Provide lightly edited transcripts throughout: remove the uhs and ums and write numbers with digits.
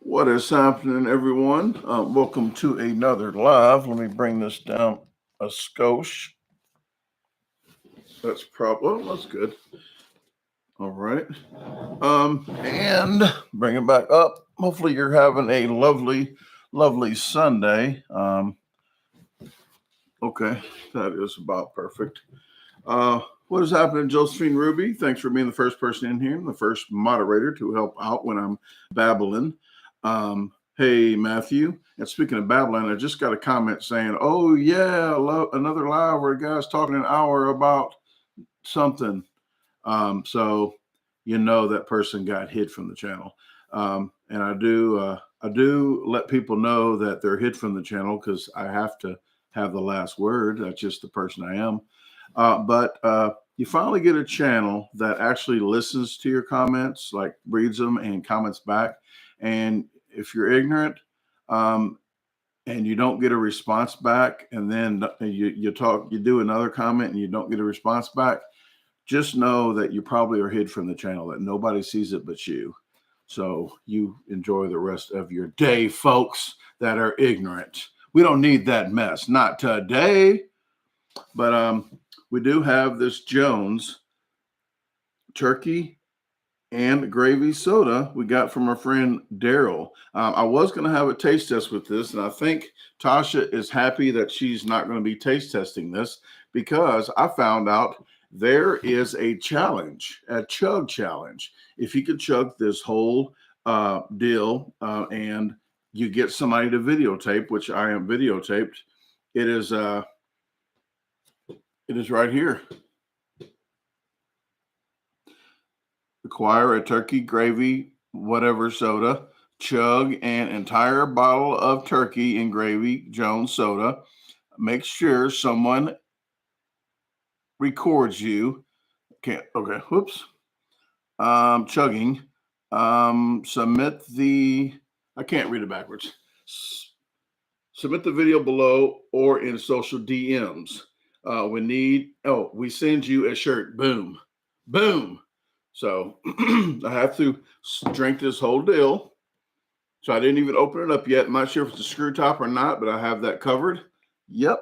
What is happening, everyone? Welcome to another live. Let me bring this down a skosh. That's that's good. All right. And bring it back up. Hopefully you're having a lovely Sunday. Okay, that is about perfect. What is happening, Josephine Ruby? Thanks for being the first person in here, the first moderator to help out when I'm babbling. Hey, Matthew. And speaking of babbling, I just got a comment saying, oh, yeah, another live where a guy's talking an hour about something. So you know that person got hid from the channel. And I do let people know that they're hid from the channel because I have to have the last word. That's just the person I am. But you finally get a channel that actually listens to your comments, like reads them and comments back. And if you're ignorant and you don't get a response back, and then you do another comment and you don't get a response back, just know that you probably are hid from the channel, that nobody sees it but you. So you enjoy the rest of your day, folks that are ignorant. We don't need that mess. Not today. But we do have this Jones turkey and gravy soda we got from our friend Daryl. I was going to have a taste test with this, and I think Tasha is happy that she's not going to be taste testing this because I found out there is a challenge, a chug challenge. If you could chug this whole deal and you get somebody to videotape, which I am videotaped, it is right here. Acquire a turkey gravy, whatever soda, chug an entire bottle of turkey and gravy Jones soda. Make sure someone records you. Whoops. Chugging. Submit the, I can't read it backwards. Submit the video below or in social DMs. We send you a shirt. Boom. Boom. So I have to drink this whole deal. So I didn't even open it up yet. I'm not sure if it's a screw top or not, but I have that covered. Yep.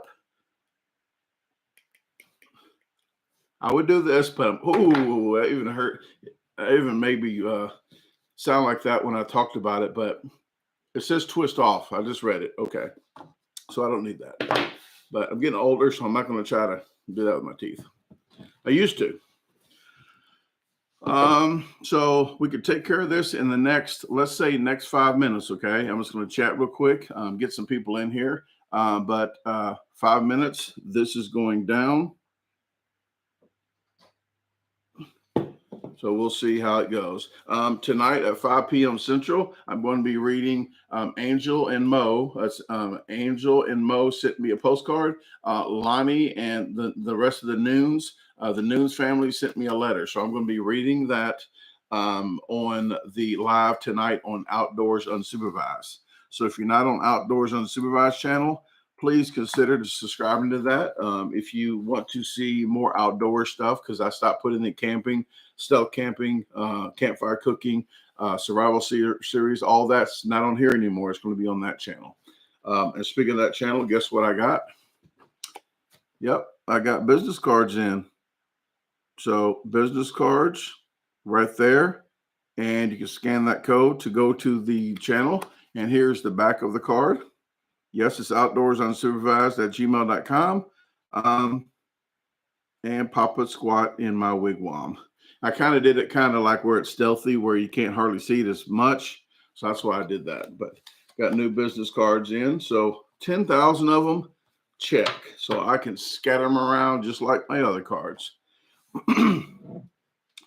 I would do this, but ooh, that even hurt. I even maybe sound like that when I talked about it, but it says twist off. I just read it. Okay. So I don't need that. But I'm getting older, so I'm not going to try to do that with my teeth. I used to. So we could take care of this in the next 5 minutes. Okay. I'm just going to chat real quick, get some people in here. But 5 minutes, this is going down. So we'll see how it goes. Tonight at 5 p.m. Central, I'm going to be reading Angel and Mo. That's Angel and Mo sent me a postcard. Lonnie and the rest of the Noons family sent me a letter. So I'm going to be reading that on the live tonight on Outdoors Unsupervised. So if you're not on Outdoors Unsupervised channel, please consider subscribing to that. If you want to see more outdoor stuff, because I stopped putting the camping, stealth camping, campfire cooking, survival series, all that's not on here anymore. It's going to be on that channel. And speaking of that channel, guess what I got? Yep, I got business cards in. So business cards right there. And you can scan that code to go to the channel. And here's the back of the card. Yes, it's outdoorsunsupervised@gmail.com. And Papa Squat in my wigwam. I kind of did it kind of like where it's stealthy, where you can't hardly see it as much. So that's why I did that. But got new business cards in. So 10,000 of them, check. So I can scatter them around just like my other cards.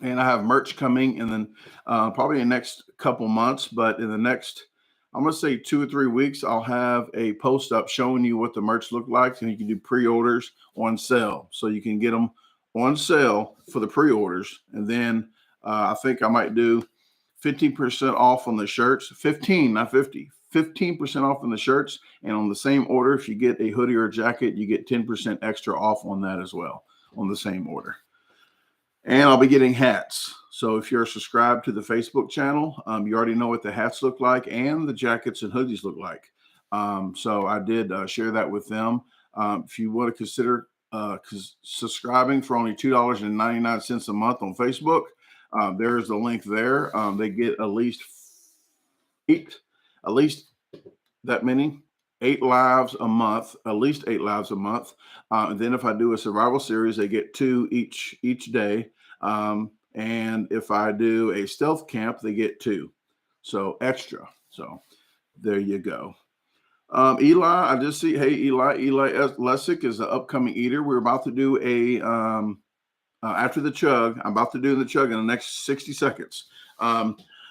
And I have merch coming in the probably in the next couple months. But in the next, I'm going to say 2 or 3 weeks, I'll have a post up showing you what the merch look like. And you can do pre-orders on sale. So you can get them on sale for the pre-orders. And then I think I might do 15% off on the shirts. 15, not 50. 15% off on the shirts. And on the same order, if you get a hoodie or a jacket, you get 10% extra off on that as well on the same order. And I'll be getting hats. So if you're subscribed to the Facebook channel, you already know what the hats look like and the jackets and hoodies look like. So I did share that with them. If you want to consider subscribing for only $2.99 a month on Facebook, there's the link there. They get at least that many, 8 lives a month, at least 8 lives a month. And then if I do a survival series, they get 2 each day. And if I do a stealth camp, they get 2. So extra. So there you go. Eli, I just see, hey, Eli Lessick is an upcoming eater. We're about to do after the chug. I'm about to do the chug in the next 60 seconds.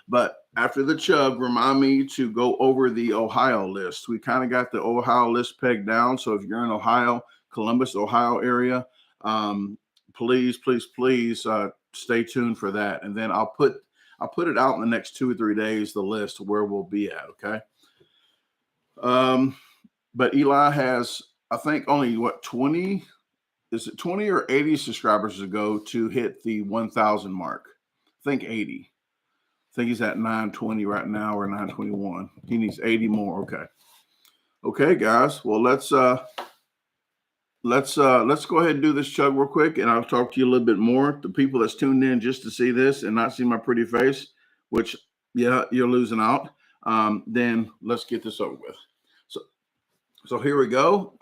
But after the chug, remind me to go over the Ohio list. We kind of got the Ohio list pegged down. So if you're in Ohio, Columbus, Ohio area, please stay tuned for that. And then I'll put it out in the next 2 or 3 days, the list where we'll be at. Okay. But Eli has, I think, only 20 or 80 subscribers to go to hit the 1,000 mark. I think 80. I think he's at 920 right now, or 921. He needs 80 more. Okay, guys. Well, let's go ahead and do this chug real quick, and I'll talk to you a little bit more. The people that's tuned in just to see this and not see my pretty face, which, yeah, you're losing out. Then let's get this over with. So here we go.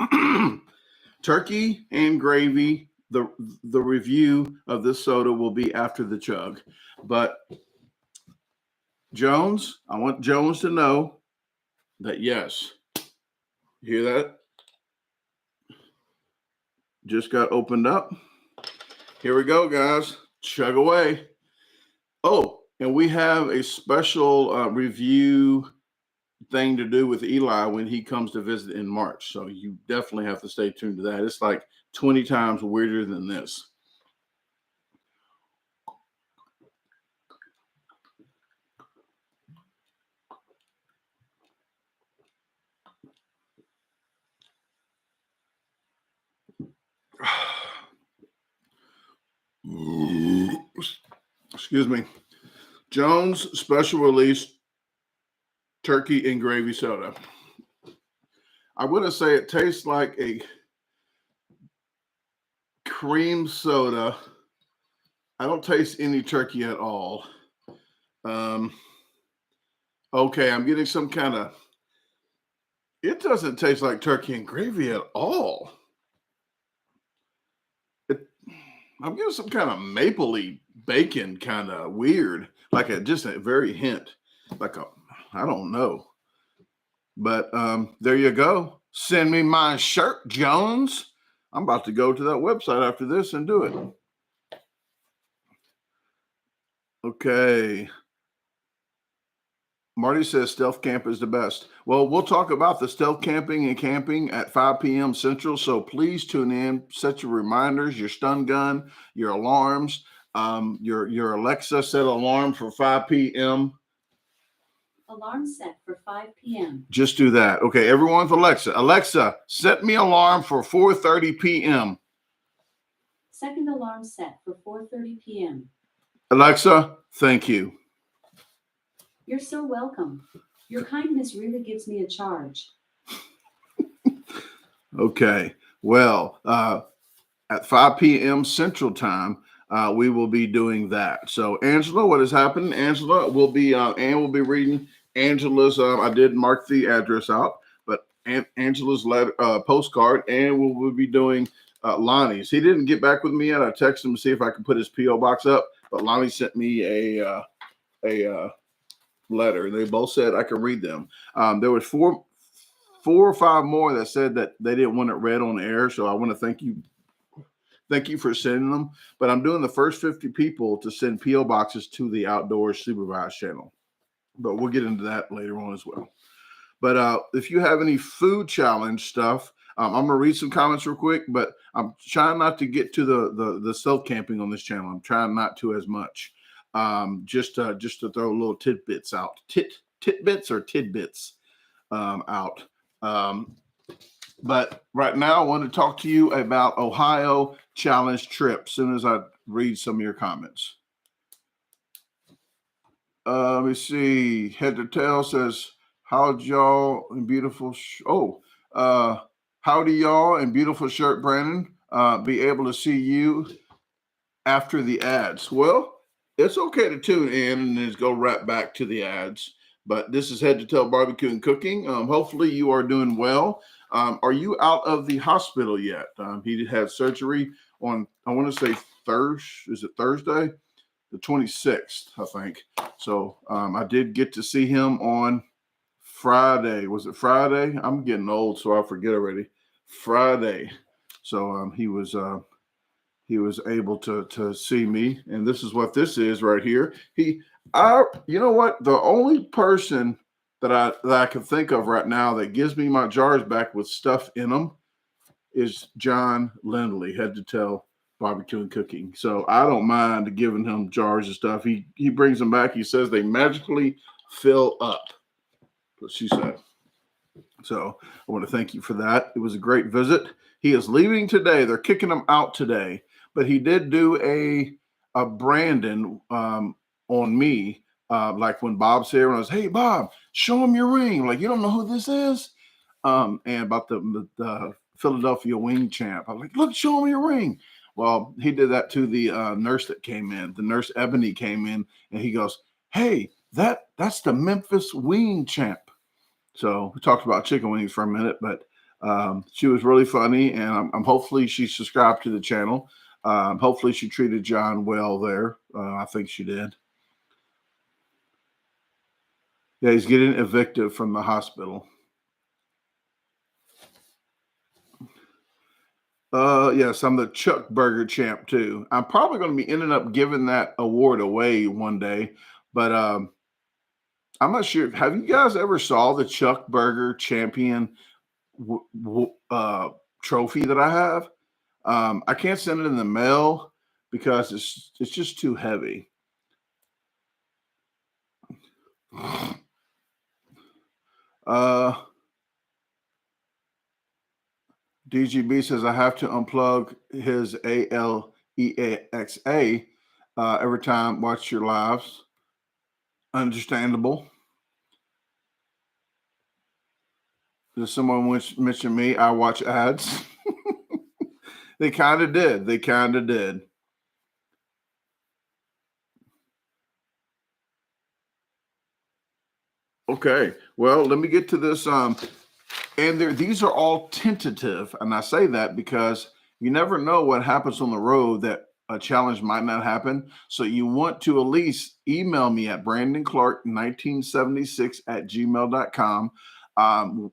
Turkey and gravy. The review of this soda will be after the chug. But Jones, I want Jones to know that, yes, you hear that? Just got opened up. Here we go, guys. Chug away. Oh, and we have a special review thing to do with Eli when he comes to visit in March. So you definitely have to stay tuned to that. It's like 20 times weirder than this. Excuse me. Jones special release turkey and gravy soda. I wouldn't say it tastes like a cream soda. I don't taste any turkey at all. Okay, I'm getting some kind of, it doesn't taste like turkey and gravy at all. I'm getting some kind of mapley bacon, kind of weird, like just a very hint, like I don't know. But there you go. Send me my shirt, Jones. I'm about to go to that website after this and do it. Okay. Marty says stealth camp is the best. Well, we'll talk about the stealth camping and camping at 5 p.m. Central. So please tune in, set your reminders, your stun gun, your alarms, your Alexa set alarm for 5 p.m. Alarm set for 5 p.m. Just do that. Okay, everyone with Alexa. Alexa, set me alarm for 4:30 p.m. Second alarm set for 4:30 p.m. Alexa, thank you. You're so welcome. Your kindness really gives me a charge. Okay. Well, at 5 p.m. Central Time, we will be doing that. So, Angela, what has happened? Angela will be, Ann will be reading Angela's. I did mark the address out, but Angela's letter, postcard, and we'll be doing Lonnie's. He didn't get back with me yet. I texted him to see if I could put his P.O. box up, but Lonnie sent me a letter. They both said I could read them. There was four or five more that said that they didn't want it read on the air. So I want to thank you for sending them. But I'm doing the first 50 people to send P.O. boxes to the Outdoors Supervised channel. But we'll get into that later on as well. But if you have any food challenge stuff, I'm going to read some comments real quick, but I'm trying not to get to the stealth camping on this channel. I'm trying not to as much. Just to throw little tidbits out, tidbits out. But right now I want to talk to you about Ohio challenge trip. As soon as I read some of your comments. Let me see. Head to Tail says, how'd y'all and beautiful howdy y'all and beautiful shirt, Brandon. Be able to see you after the ads. Well, it's okay to tune in and then go right back to the ads. But this is Head to Tail Barbecue and Cooking. Hopefully you are doing well. Are you out of the hospital yet? He had surgery on, I want to say Thursday? The 26th, I think. So I did get to see him on Friday. Was it Friday? I'm getting old, so I forget already. Friday. So he was able to see me, and this is what this is right here. You know what? The only person that I can think of right now that gives me my jars back with stuff in them is John Lindley, Head to Tail Barbecue and Cooking. So I don't mind giving him jars of stuff. He brings them back. He says they magically fill up. What she said. So I want to thank you for that. It was a great visit. He is leaving today. They're kicking him out today, but he did do a Brandon on me. Like when Bob's here, and I was, hey Bob, show him your ring. Like, you don't know who this is. And about the Philadelphia wing champ. I'm like, look, show him your ring. Well, he did that to the nurse that came in. The nurse Ebony came in, and he goes, hey, that's the Memphis wing champ. So we talked about chicken wings for a minute, but she was really funny, and I'm hopefully she subscribed to the channel. Hopefully she treated John well there. I think she did. Yeah, he's getting evicted from the hospital. Yes, I'm the Chuck Burger champ too. I'm probably going to be ending up giving that award away one day, but I'm not sure. Have you guys ever saw the Chuck Burger champion trophy that I have? I can't send it in the mail because it's just too heavy. DGB says I have to unplug his Alexa every time watch your lives. Understandable. Does someone mention me? I watch ads. They kind of did. They kind of did. Okay. Well, let me get to this. And these are all tentative. And I say that because you never know what happens on the road that a challenge might not happen. So you want to at least email me at brandonclark1976@gmail.com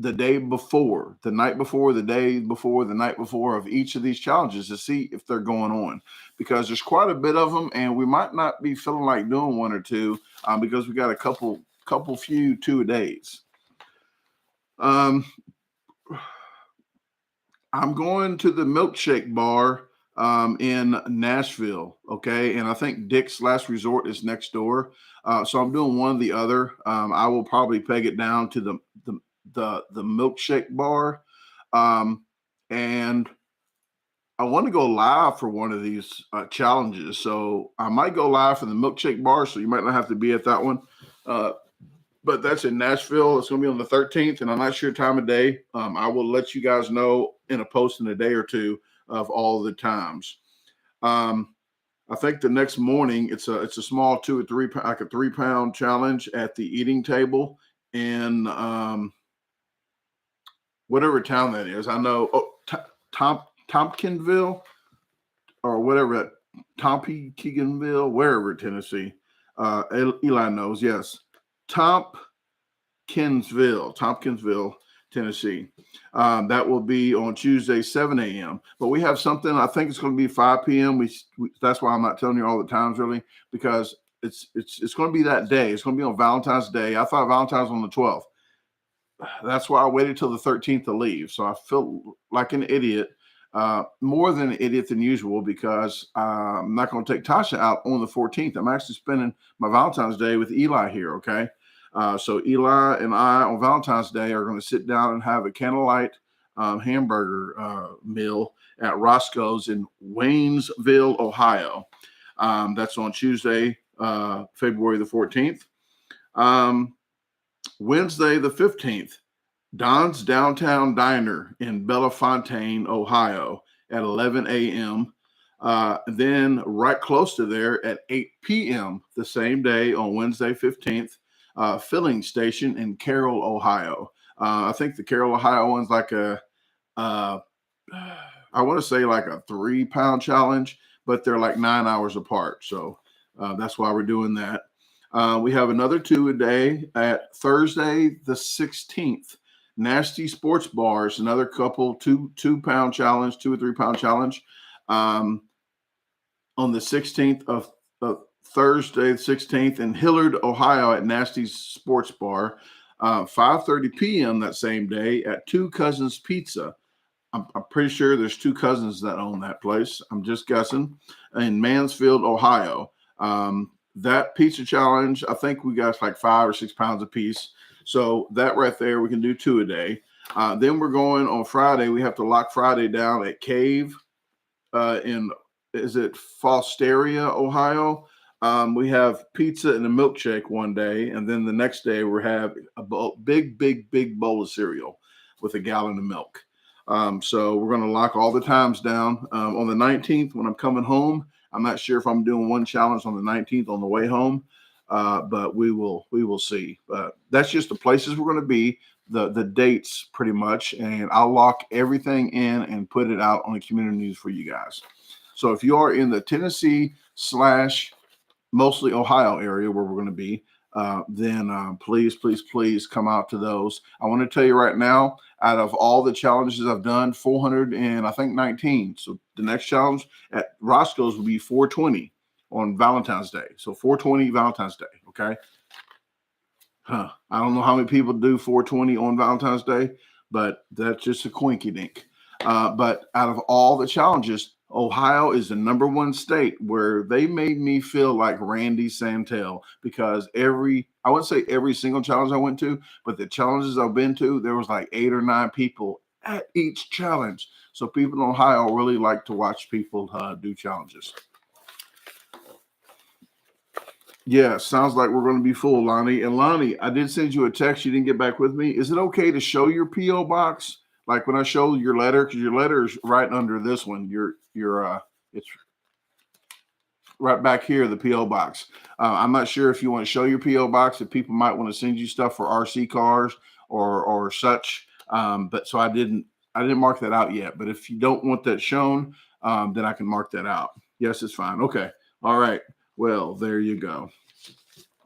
the day before, the night before, the day before, the night before of each of these challenges to see if they're going on. Because there's quite a bit of them, and we might not be feeling like doing one or two because we got a couple few 2 days. I'm going to the milkshake bar in Nashville, okay? And I think Dick's Last Resort is next door. So I'm doing one or the other. I will probably peg it down to the milkshake bar. And I want to go live for one of these challenges. So I might go live for the milkshake bar, so you might not have to be at that one. But that's in Nashville. It's going to be on the 13th, and I'm not sure time of day. I will let you guys know in a post in a day or two of all the times. I think the next morning it's a small 2 or 3 like a 3-pound challenge at the eating table in whatever town that is. I know Tompkinsville or whatever, Tompkinsville, wherever, Tennessee. Eli knows. Yes. Tompkinsville, Tennessee. That will be on Tuesday, 7 a.m. But we have something, I think it's going to be 5 p.m. That's why I'm not telling you all the times really, because it's going to be that day. It's going to be on Valentine's Day. I thought Valentine's on the 12th. That's why I waited till the 13th to leave. So I feel like an idiot, more than an idiot than usual, because I'm not going to take Tasha out on the 14th. I'm actually spending my Valentine's Day with Eli here, okay? So Eli and I on Valentine's Day are going to sit down and have a candlelight hamburger meal at Roscoe's in Waynesville, Ohio. That's on Tuesday, February the 14th. Wednesday the 15th, Don's Downtown Diner in Bellefontaine, Ohio at 11 a.m. Then right close to there at 8 p.m. the same day on Wednesday 15th, filling station in Carroll, Ohio. I think the Carroll, Ohio one's like I want to say like a 3-pound challenge, but they're like 9 hours apart. So that's why we're doing that. We have another 2 a day at Thursday the 16th. Nasty Sports Bars, another couple 2-pound challenge, 2 or 3-pound challenge. On the 16th of Thursday the 16th in Hillard, Ohio at Nasty Sports Bar. 5:30 p.m. that same day at Two Cousins Pizza. I'm pretty sure there's 2 cousins that own that place. I'm just guessing. In Mansfield, Ohio. That pizza challenge, I think we got like 5 or 6 pounds a piece. So that right there, we can do 2 a day. Then we're going on Friday. We have to lock Friday down at Cave is it Fosteria, Ohio? We have pizza and a milkshake one day. And then the next day we have a big bowl of cereal with a gallon of milk. So we're going to lock all the times down. On the 19th, when I'm coming home, I'm not sure if I'm doing one challenge on the 19th on the way home, but we will see. That's just the places we're going to be, the dates pretty much, and I'll lock everything in and put it out on the community news for you guys. So if you are in the Tennessee / mostly Ohio area where we're going to be, then please come out to those. I want to tell you right now, out of all the challenges I've done, 419. So the next challenge at Roscoe's will be 420 on Valentine's Day. So 420 Valentine's Day. Okay. I don't know how many people do 420 on Valentine's Day, but that's just a quinky dink. But out of all the challenges, Ohio is the #1 state where they made me feel like Randy Santel, because I wouldn't say every single challenge I went to, but the challenges I've been to, there was like 8 or 9 people at each challenge. So people in Ohio really like to watch people do challenges. Yeah, sounds like we're going to be full, Lonnie. And Lonnie, I did send you a text. You didn't get back with me. Is it okay to show your P.O. box? Like when I show your letter, because your letter is right under this one. It's right back here, the P.O. box. I'm not sure if you want to show your P.O. box, if people might want to send you stuff for RC cars or such. But so I didn't mark that out yet. But if you don't want that shown, then I can mark that out. Yes, it's fine. Okay. All right. Well, there you go.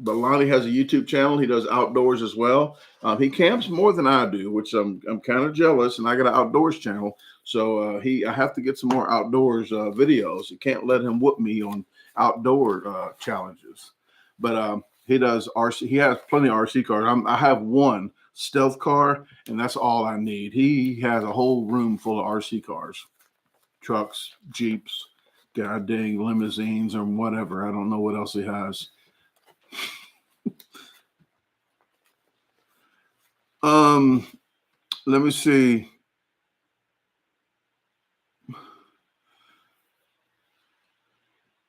But Lonnie has a YouTube channel. He does outdoors as well. He camps more than I do, which I'm kind of jealous. And I got an outdoors channel, so I have to get some more outdoors videos. You can't let him whoop me on outdoor challenges. But he does RC. He has plenty of RC cars. I have one stealth car, and that's all I need. He has a whole room full of RC cars, trucks, Jeeps, god dang limousines, or whatever. I don't know what else he has. Let me see.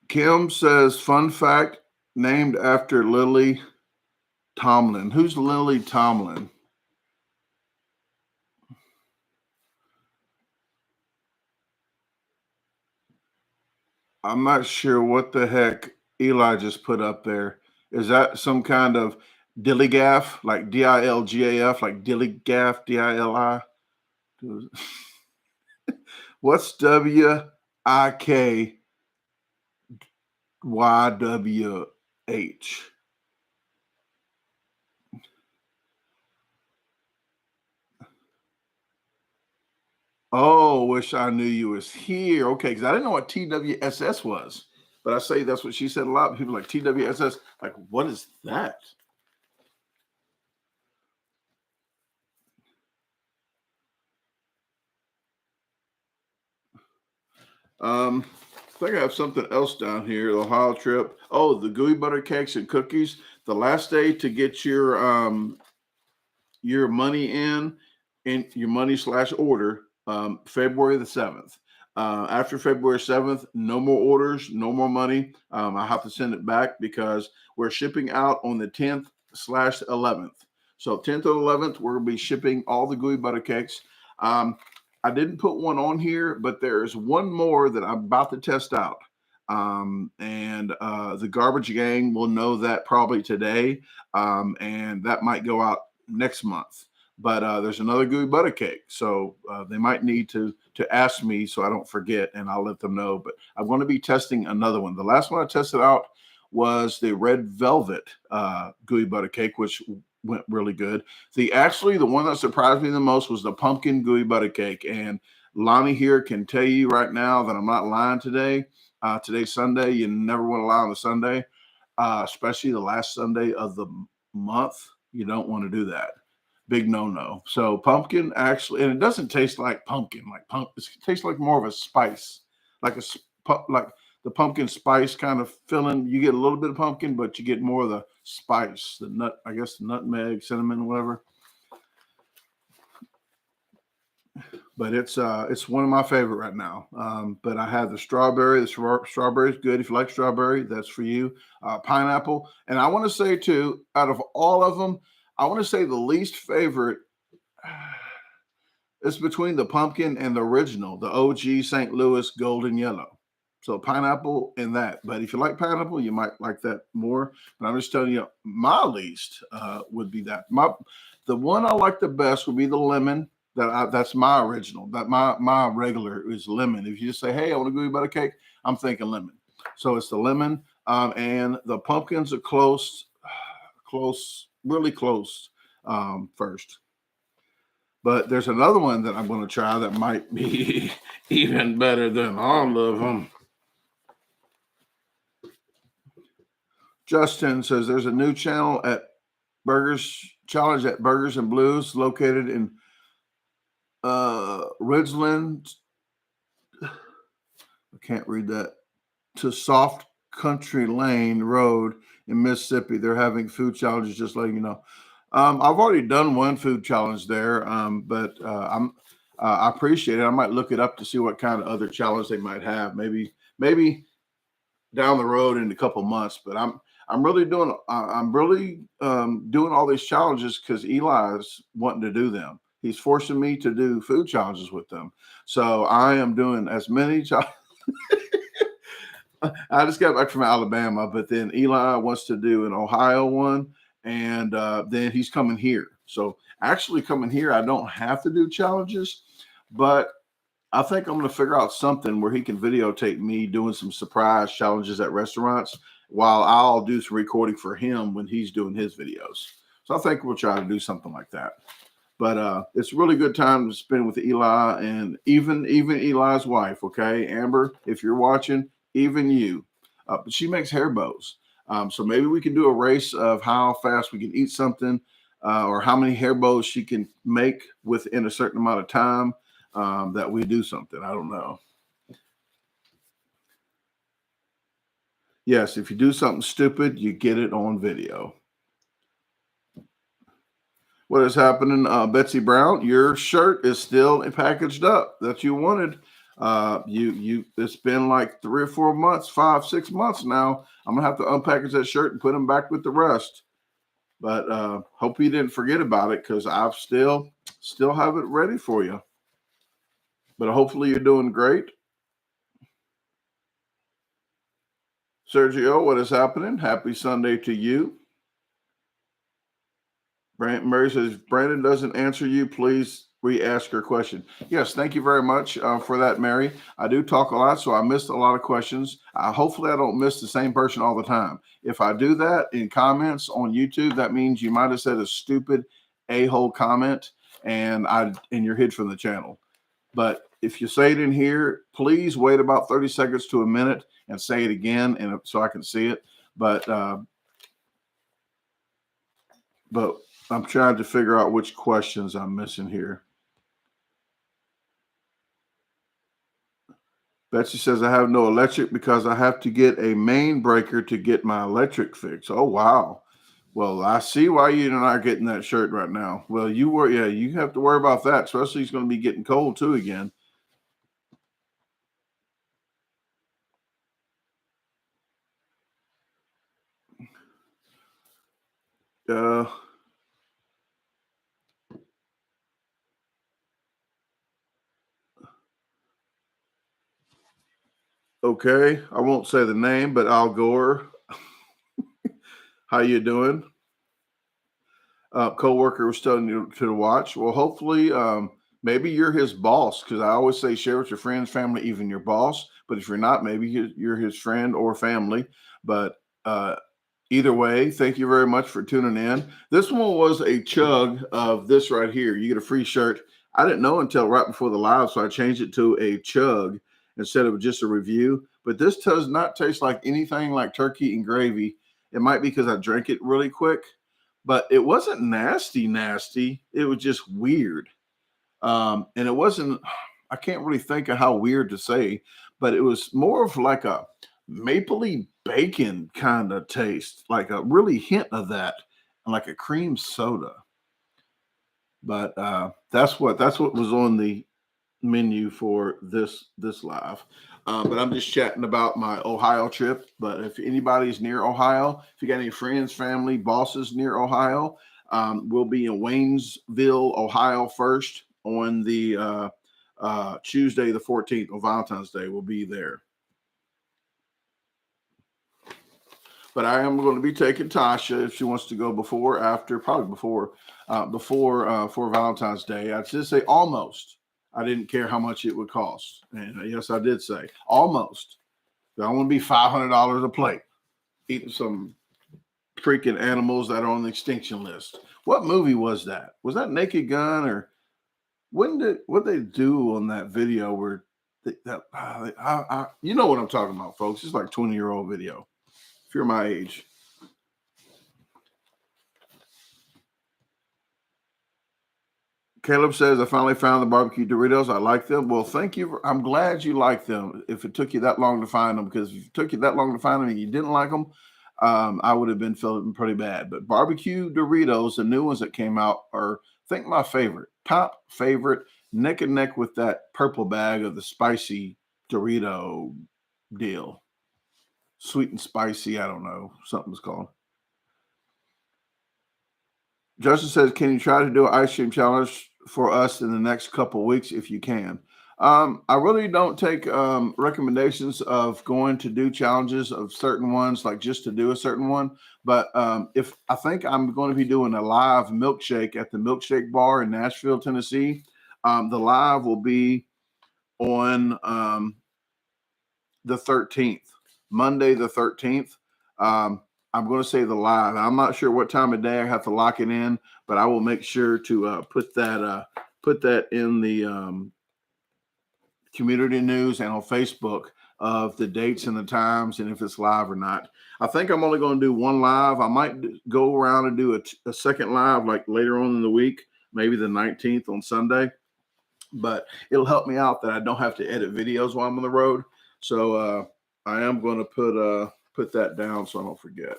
Kim says, fun fact, named after Lily Tomlin. Who's Lily Tomlin? I'm not sure what the heck Eli just put up there. Is that some kind of dillygaff, like DILGAF, like dillygaff, DILI? What's WIKYWH? Oh, wish I knew you was here. Okay, because I didn't know what TWSS was. But I say that's what she said a lot. People like TWSS, like, what is that? I think I have something else down here. The Ohio trip. Oh, the gooey butter cakes and cookies. The last day to get your money in in your money / order February the 7th. After February 7th, no more orders, no more money. I have to send it back because we're shipping out on the 10th / 11th. So 10th or 11th, we're going to be shipping all the gooey butter cakes. I didn't put one on here, but there's one more that I'm about to test out. The Garbage Gang will know that probably today. And that might go out next month. But there's another gooey butter cake. So they might need to ask me so I don't forget, and I'll let them know. But I'm going to be testing another one. The last one I tested out was the red velvet gooey butter cake, which went really good. The one that surprised me the most was the pumpkin gooey butter cake. And Lonnie here can tell you right now that I'm not lying today. Today's Sunday. You never want to lie on a Sunday, especially the last Sunday of the month. You don't want to do that. Big no-no. So pumpkin actually, and it doesn't taste like pumpkin, it tastes like more of a spice, like the pumpkin spice kind of filling. You get a little bit of pumpkin, but you get more of the spice, the nut, I guess, the nutmeg, cinnamon, whatever. But it's one of my favorite right now. But I have the strawberry. The strawberry is good. If you like strawberry, that's for you. Pineapple. And I want to say too, out of all of them, I want to say the least favorite is between the pumpkin and the original, the OG St. Louis Golden Yellow. So pineapple and that. But if you like pineapple, you might like that more. But I'm just telling you, my least would be that. The one I like the best would be the lemon. That's my original. That my regular is lemon. If you just say, "Hey, I want a gooey butter cake," I'm thinking lemon. So it's the lemon, and the pumpkins are close, really close first. But there's another one that I'm going to try that might be even better than all of them. Justin says there's a new channel at Challenge at Burgers and Blues located in Ridgeland. I can't read that. To Soft Country Lane Road in Mississippi. They're having food challenges, just letting you know. I've already done one food challenge there, but I appreciate it. I might look it up to see what kind of other challenge they might have. Maybe down the road in a couple months. But I'm really doing all these challenges because Eli's wanting to do them. He's forcing me to do food challenges with them. So I am doing as many challenges. I just got back from Alabama, but then Eli wants to do an Ohio one, and then he's coming here. So actually coming here, I don't have to do challenges, but I think I'm going to figure out something where he can videotape me doing some surprise challenges at restaurants while I'll do some recording for him when he's doing his videos. So I think we'll try to do something like that. But it's a really good time to spend with Eli and even Eli's wife, okay? Amber, if you're watching, even you. But she makes hair bows. So maybe we can do a race of how fast we can eat something or how many hair bows she can make within a certain amount of time that we do something. I don't know. Yes, if you do something stupid, you get it on video. What is happening, Betsy Brown? Your shirt is still packaged up that you wanted. It's been like 3 or 4 months, 5, 6 months now. I'm gonna have to unpackage that shirt and put them back with the rest. But hope you didn't forget about it because I've still have it ready for you. But hopefully you're doing great. Sergio, what is happening? Happy Sunday to you. Mary says, if Brandon doesn't answer you, please re-ask your question. Yes, thank you very much for that, Mary. I do talk a lot, so I missed a lot of questions. Hopefully I don't miss the same person all the time. If I do that in comments on YouTube, that means you might have said a stupid a-hole comment and you're hid from the channel. But if you say it in here, please wait about 30 seconds to a minute and say it again and so I can see it. But I'm trying to figure out which questions I'm missing here. Betsy says, I have no electric because I have to get a main breaker to get my electric fixed. Oh, wow. Well, I see why you're not getting that shirt right now. Well, you have to worry about that, especially it's going to be getting cold too again. Uh, okay, I won't say the name, but Al Gore, how you doing? Co-worker was telling you to watch. Well, hopefully, maybe you're his boss, because I always say share with your friends, family, even your boss. But if you're not, maybe you're his friend or family. But either way, thank you very much for tuning in. This one was a chug of this right here. You get a free shirt. I didn't know until right before the live, so I changed it to a chug instead of just a review. But this does not taste like anything like turkey and gravy. It might be because I drank it really quick, but it wasn't nasty. It was just weird. And it wasn't, I can't really think of how weird to say, but it was more of like a mapley bacon kind of taste, like a really hint of that, and like a cream soda. But that's what was on the menu for this live. But I'm just chatting about my Ohio trip. But if anybody's near Ohio, if you got any friends, family, bosses near Ohio, we'll be in Waynesville, Ohio first on the Tuesday the 14th on Valentine's Day. We'll be there. But I am going to be taking Tasha if she wants to go before, after, probably before for Valentine's Day. I should say almost. I didn't care how much it would cost. And yes, I did say almost. I want to be $500 a plate, eating some freaking animals that are on the extinction list. What movie was that? Was that Naked Gun, or what they do on that video where you know what I'm talking about, folks? It's like 20-year-old video. If you're my age. Caleb says, I finally found the barbecue Doritos. I like them. Well, thank you. I'm glad you like them. If it took you that long to find them, because if it took you that long to find them and you didn't like them, I would have been feeling pretty bad. But barbecue Doritos, the new ones that came out, are, I think, my favorite, top favorite, neck and neck with that purple bag of the spicy Dorito deal. Sweet and spicy. I don't know. Something's called. Justin says, can you try to do an ice cream challenge for us in the next couple of weeks if you can? I really don't take recommendations of going to do challenges of certain ones, like just to do a certain one. But if I think I'm going to be doing a live milkshake at the Milkshake Bar in Nashville, Tennessee, the live will be on the 13th, Monday the 13th. I'm going to say the live. I'm not sure what time of day. I have to lock it in, but I will make sure to put that in the community news and on Facebook of the dates and the times and if it's live or not. I think I'm only going to do one live. I might go around and do a second live like later on in the week, maybe the 19th on Sunday. But it'll help me out that I don't have to edit videos while I'm on the road. So I am going to put that down so I don't forget.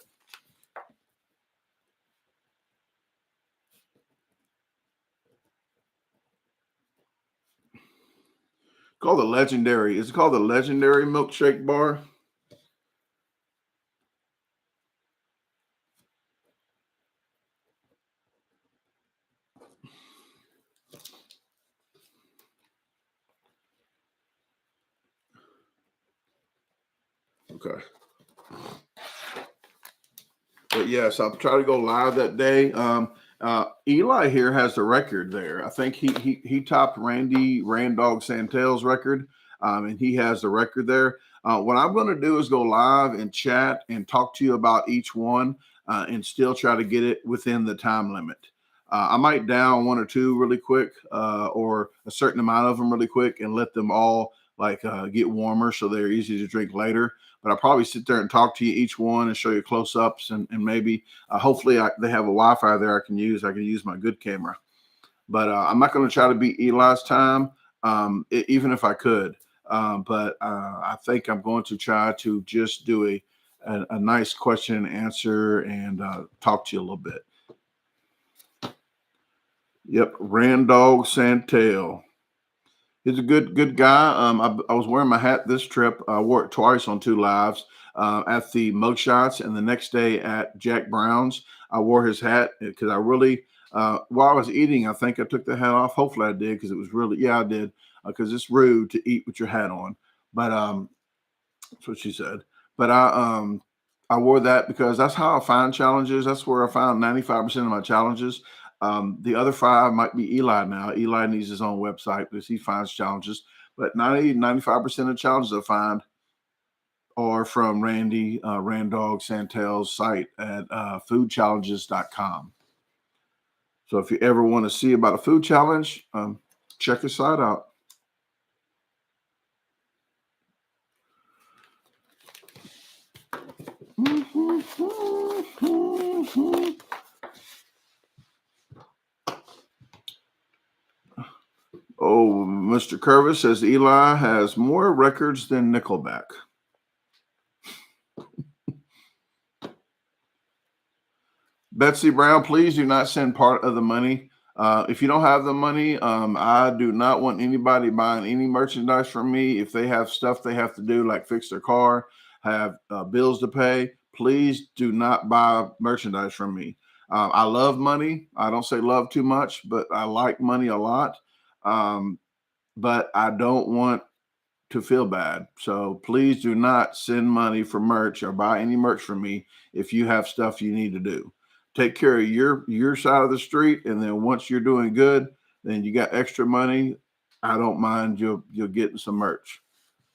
Called the Legendary. Is it called the Legendary Milkshake Bar? Okay. But yes, I'll try to go live that day. Eli here has the record there. I think he topped Randog Santel's record, and he has the record there. What I'm going to do is go live and chat and talk to you about each one, and still try to get it within the time limit. I might down one or two really quick, or a certain amount of them really quick, and let them all get warmer so they're easy to drink later. But I'll probably sit there and talk to you each one and show you close-ups, and maybe hopefully they have a Wi-Fi there I can use. I can use my good camera. But I'm not going to try to beat Eli's time, even if I could. But I think I'm going to try to just do a nice question and answer and talk to you a little bit. Yep, Randog Santel. He's a good guy. I was wearing my hat this trip. I wore it twice on 2 lives at the Mugshots, and the next day at Jack Brown's. I wore his hat because I really, while I was eating, I think I took the hat off. Hopefully I did, because it was really, yeah, I did, because it's rude to eat with your hat on. But that's what she said. But I wore that because that's how I find challenges. That's where I found 95% of my challenges. The other 5 might be Eli now. Eli needs his own website because he finds challenges. But 95% of challenges I find are from Randog Santel's site at foodchallenges.com. So if you ever want to see about a food challenge, check his site out. Oh, Mr. Curvis says Eli has more records than Nickelback. Betsy Brown, please do not send part of the money. If you don't have the money, I do not want anybody buying any merchandise from me. If they have stuff they have to do, like fix their car, have bills to pay, please do not buy merchandise from me. I love money. I don't say love too much, but I like money a lot. But I don't want to feel bad. So please do not send money for merch or buy any merch from me if you have stuff you need to do. Take care of your side of the street, and then once you're doing good, then you got extra money, I don't mind you'll getting some merch.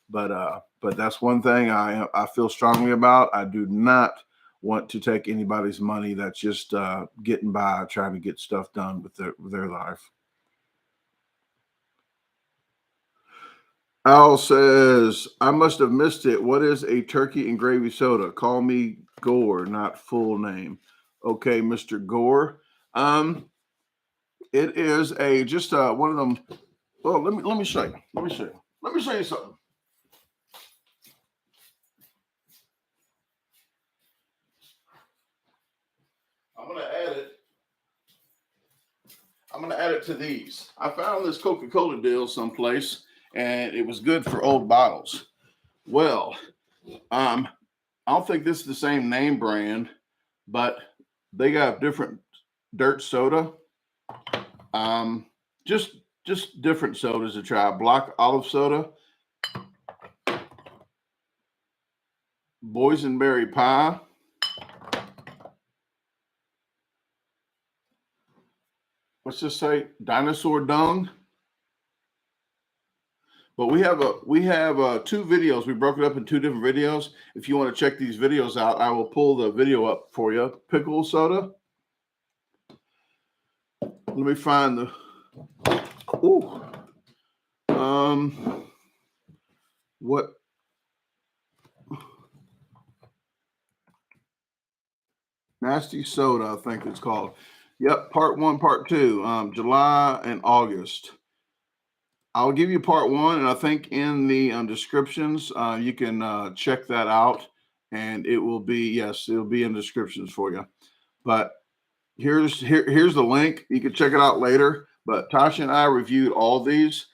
But that's one thing I feel strongly about. I do not want to take anybody's money that's just getting by, trying to get stuff done with their life. Al says, I must have missed it. What is a turkey and gravy soda? Call me Gore, not full name. Okay, Mr. Gore. It is just one of them. Well, let me show you. Let me show you something. I'm gonna add it to these. I found this Coca-Cola deal someplace, and it was good for old bottles. Well, I don't think this is the same name brand, but they got different dirt soda. Just different sodas to try. Black olive soda, boysenberry pie, what's this say? Dinosaur dung. But we have 2 videos. We broke it up in 2 different videos. If you want to check these videos out, I will pull the video up for you. Pickle soda. Let me find the. Ooh. What? Nasty soda, I think it's called. Yep, part 1, part 2, July and August. I'll give you part 1, and I think in the descriptions you can check that out, and it will be it'll be in descriptions for you. But here's the link. You can check it out later. But Tasha and I reviewed all these.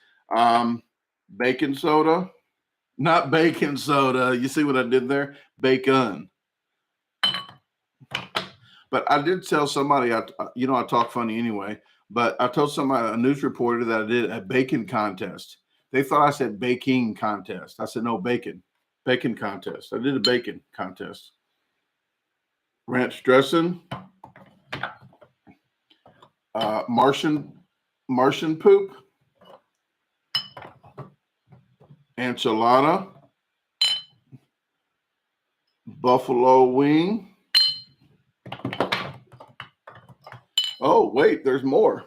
Bacon soda, not baking soda. You see what I did there? Bacon. But I did tell somebody, I talk funny anyway, but I told somebody, a news reporter, that I did a bacon contest. They thought I said baking contest. I said, no, bacon contest. I did a bacon contest. Ranch dressing, Martian poop, enchilada, buffalo wing. Oh, wait, there's more.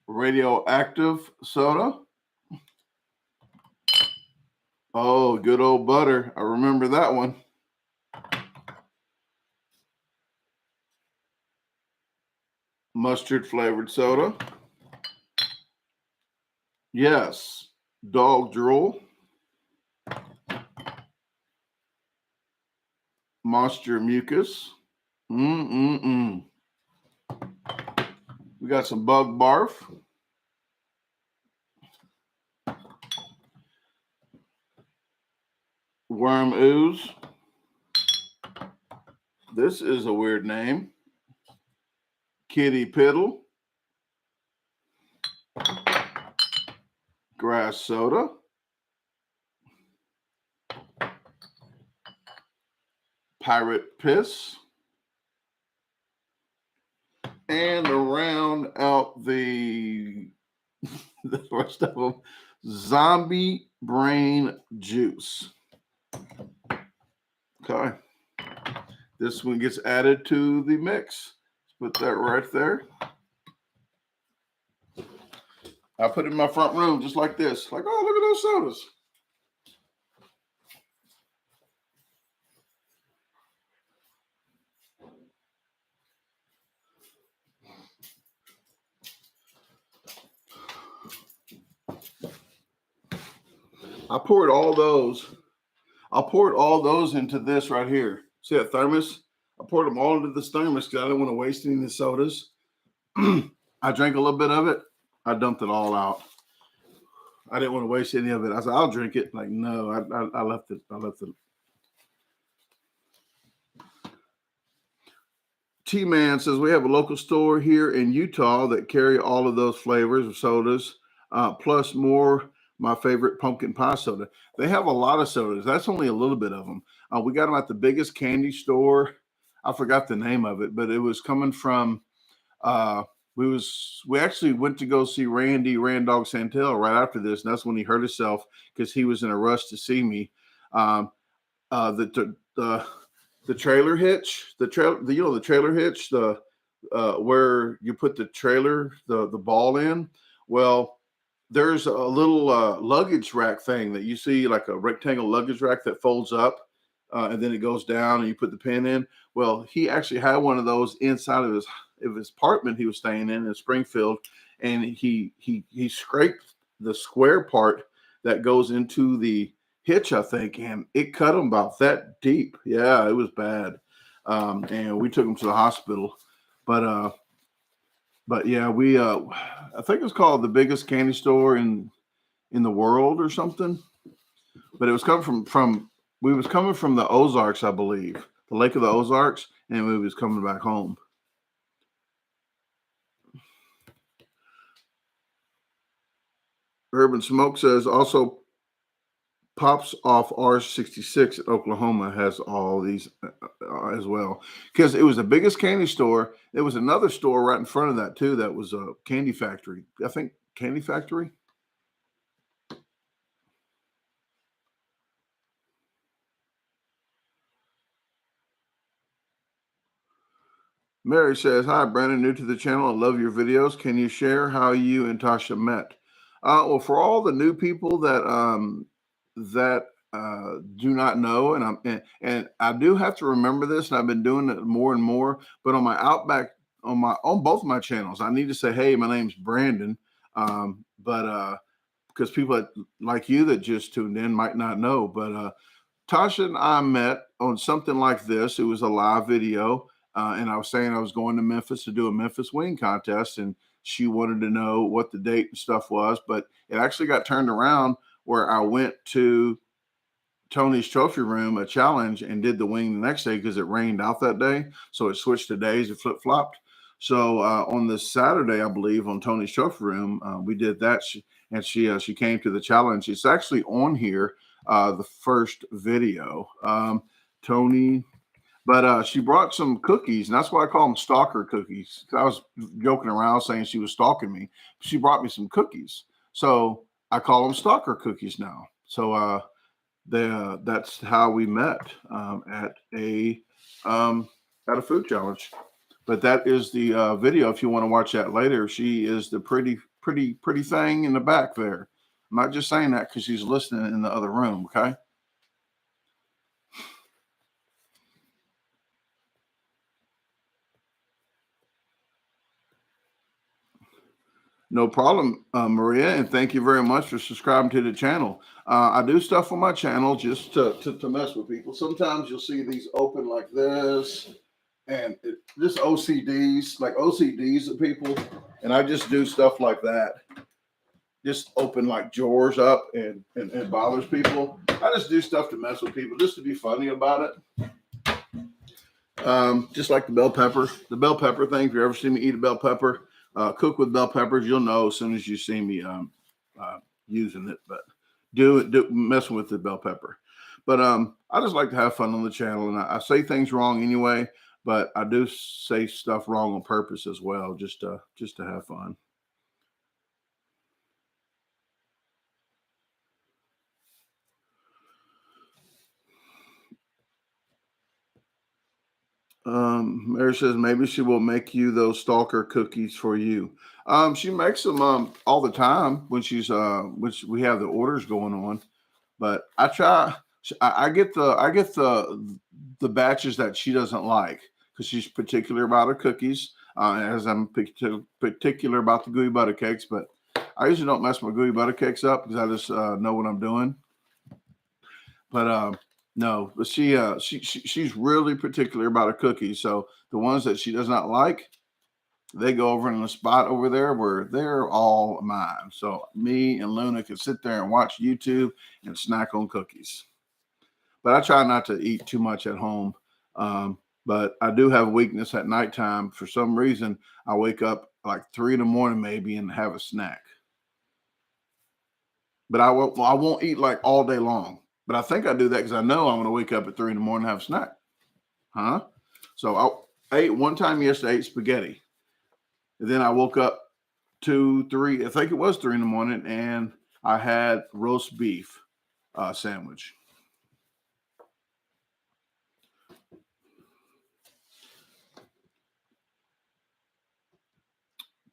Radioactive soda. Oh, good old butter. I remember that one. Mustard flavored soda. Yes. Dog drool. Monster Mucus. We got some Bug Barf. Worm Ooze. This is a weird name. Kitty Piddle. Grass Soda. Pirate Piss. And to round out the rest of them, Zombie Brain Juice. Okay. This one gets added to the mix. Let's put that right there. I put it in my front room just like this. Like, oh, look at those sodas. I poured all those into this right here. See that thermos? I poured them all into this thermos because I didn't want to waste any of the sodas. I drank a little bit of it. I dumped it all out. I didn't want to waste any of it. I said, I'll drink it. Like, no, I left it. T-Man says, we have a local store here in Utah that carry all of those flavors of sodas, plus more. My favorite pumpkin pie soda. They have a lot of sodas. That's only a little bit of them. We got them at the biggest candy store. I forgot the name of it, but it was coming from. We actually went to go see Randog Santel right after this, and that's when he hurt himself because he was in a rush to see me. The trailer hitch, the trailer hitch, where you put the trailer, the ball in. Well, there's a little luggage rack thing that you see, like a rectangle luggage rack that folds up, and then it goes down, and you put the pin in. Well, he actually had one of those inside of his apartment he was staying in Springfield, and he scraped the square part that goes into the hitch, I think, and it cut him about that deep. Yeah, it was bad, and we took him to the hospital, but yeah, I think it was called the biggest candy store in the world or something. But it was coming from the Ozarks, I believe, the Lake of the Ozarks, and we was coming back home. Urban Smoke says also Pops Off R66 at Oklahoma has all these as well, because it was the biggest candy store. There was another store right in front of that too that was a candy factory. I think Candy Factory. Mary says, hi, Brandon, new to the channel. I love your videos. Can you share how you and Tasha met? Well, for all the new people that do not know, and I do have to remember this, and I've been doing it more and more, but on my Outback, on both of my channels, I need to say, hey, my name's Brandon. But because people like you that just tuned in might not know, but Tasha and I met on something like this. It was a live video. And I was saying I was going to Memphis to do a Memphis wing contest, and she wanted to know what the date and stuff was. But it actually got turned around where I went to Tony's Trophy Room, a challenge, and did the wing the next day because it rained out that day. So it switched to days, it flip-flopped. So on this Saturday, I believe, on Tony's Trophy Room, we did that. She came to the challenge. It's actually on here, the first video. Tony... But she brought some cookies, and that's why I call them stalker cookies. I was joking around saying she was stalking me. She brought me some cookies, so I call them stalker cookies now. So that's how we met at a food challenge. But that is the video. If you want to watch that later, she is the pretty thing in the back there. I'm not just saying that because she's listening in the other room. Okay. No problem, Maria, and thank you very much for subscribing to the channel. I do stuff on my channel just to mess with people. Sometimes you'll see these open like this, and just OCDs of people, and I just do stuff like that. Just open like drawers up and bothers people. I just do stuff to mess with people, just to be funny about it. Just like the bell pepper thing. If you ever see me eat a bell pepper, cook with bell peppers, you'll know as soon as you see me using it. But do messing with the bell pepper. But I just like to have fun on the channel, and I say things wrong anyway, but I do say stuff wrong on purpose as well, just to have fun. Mary says maybe she will make you those stalker cookies for you. She makes them all the time when she's which we have the orders going on. But I try. I get the batches that she doesn't like because she's particular about her cookies, as I'm particular about the gooey butter cakes. But I usually don't mess my gooey butter cakes up because I just know what I'm doing. But no, but she's really particular about her cookies. So the ones that she does not like, they go over in a spot over there where they're all mine. So me and Luna can sit there and watch YouTube and snack on cookies. But I try not to eat too much at home. But I do have weakness at nighttime. For some reason, I wake up like 3 in the morning maybe and have a snack. But I won't eat like all day long. But I think I do that because I know I'm going to wake up at 3 in the morning and have a snack. Huh? So I ate one time yesterday, I ate spaghetti. And then I woke up 2, 3, I think it was 3 in the morning, and I had roast beef sandwich.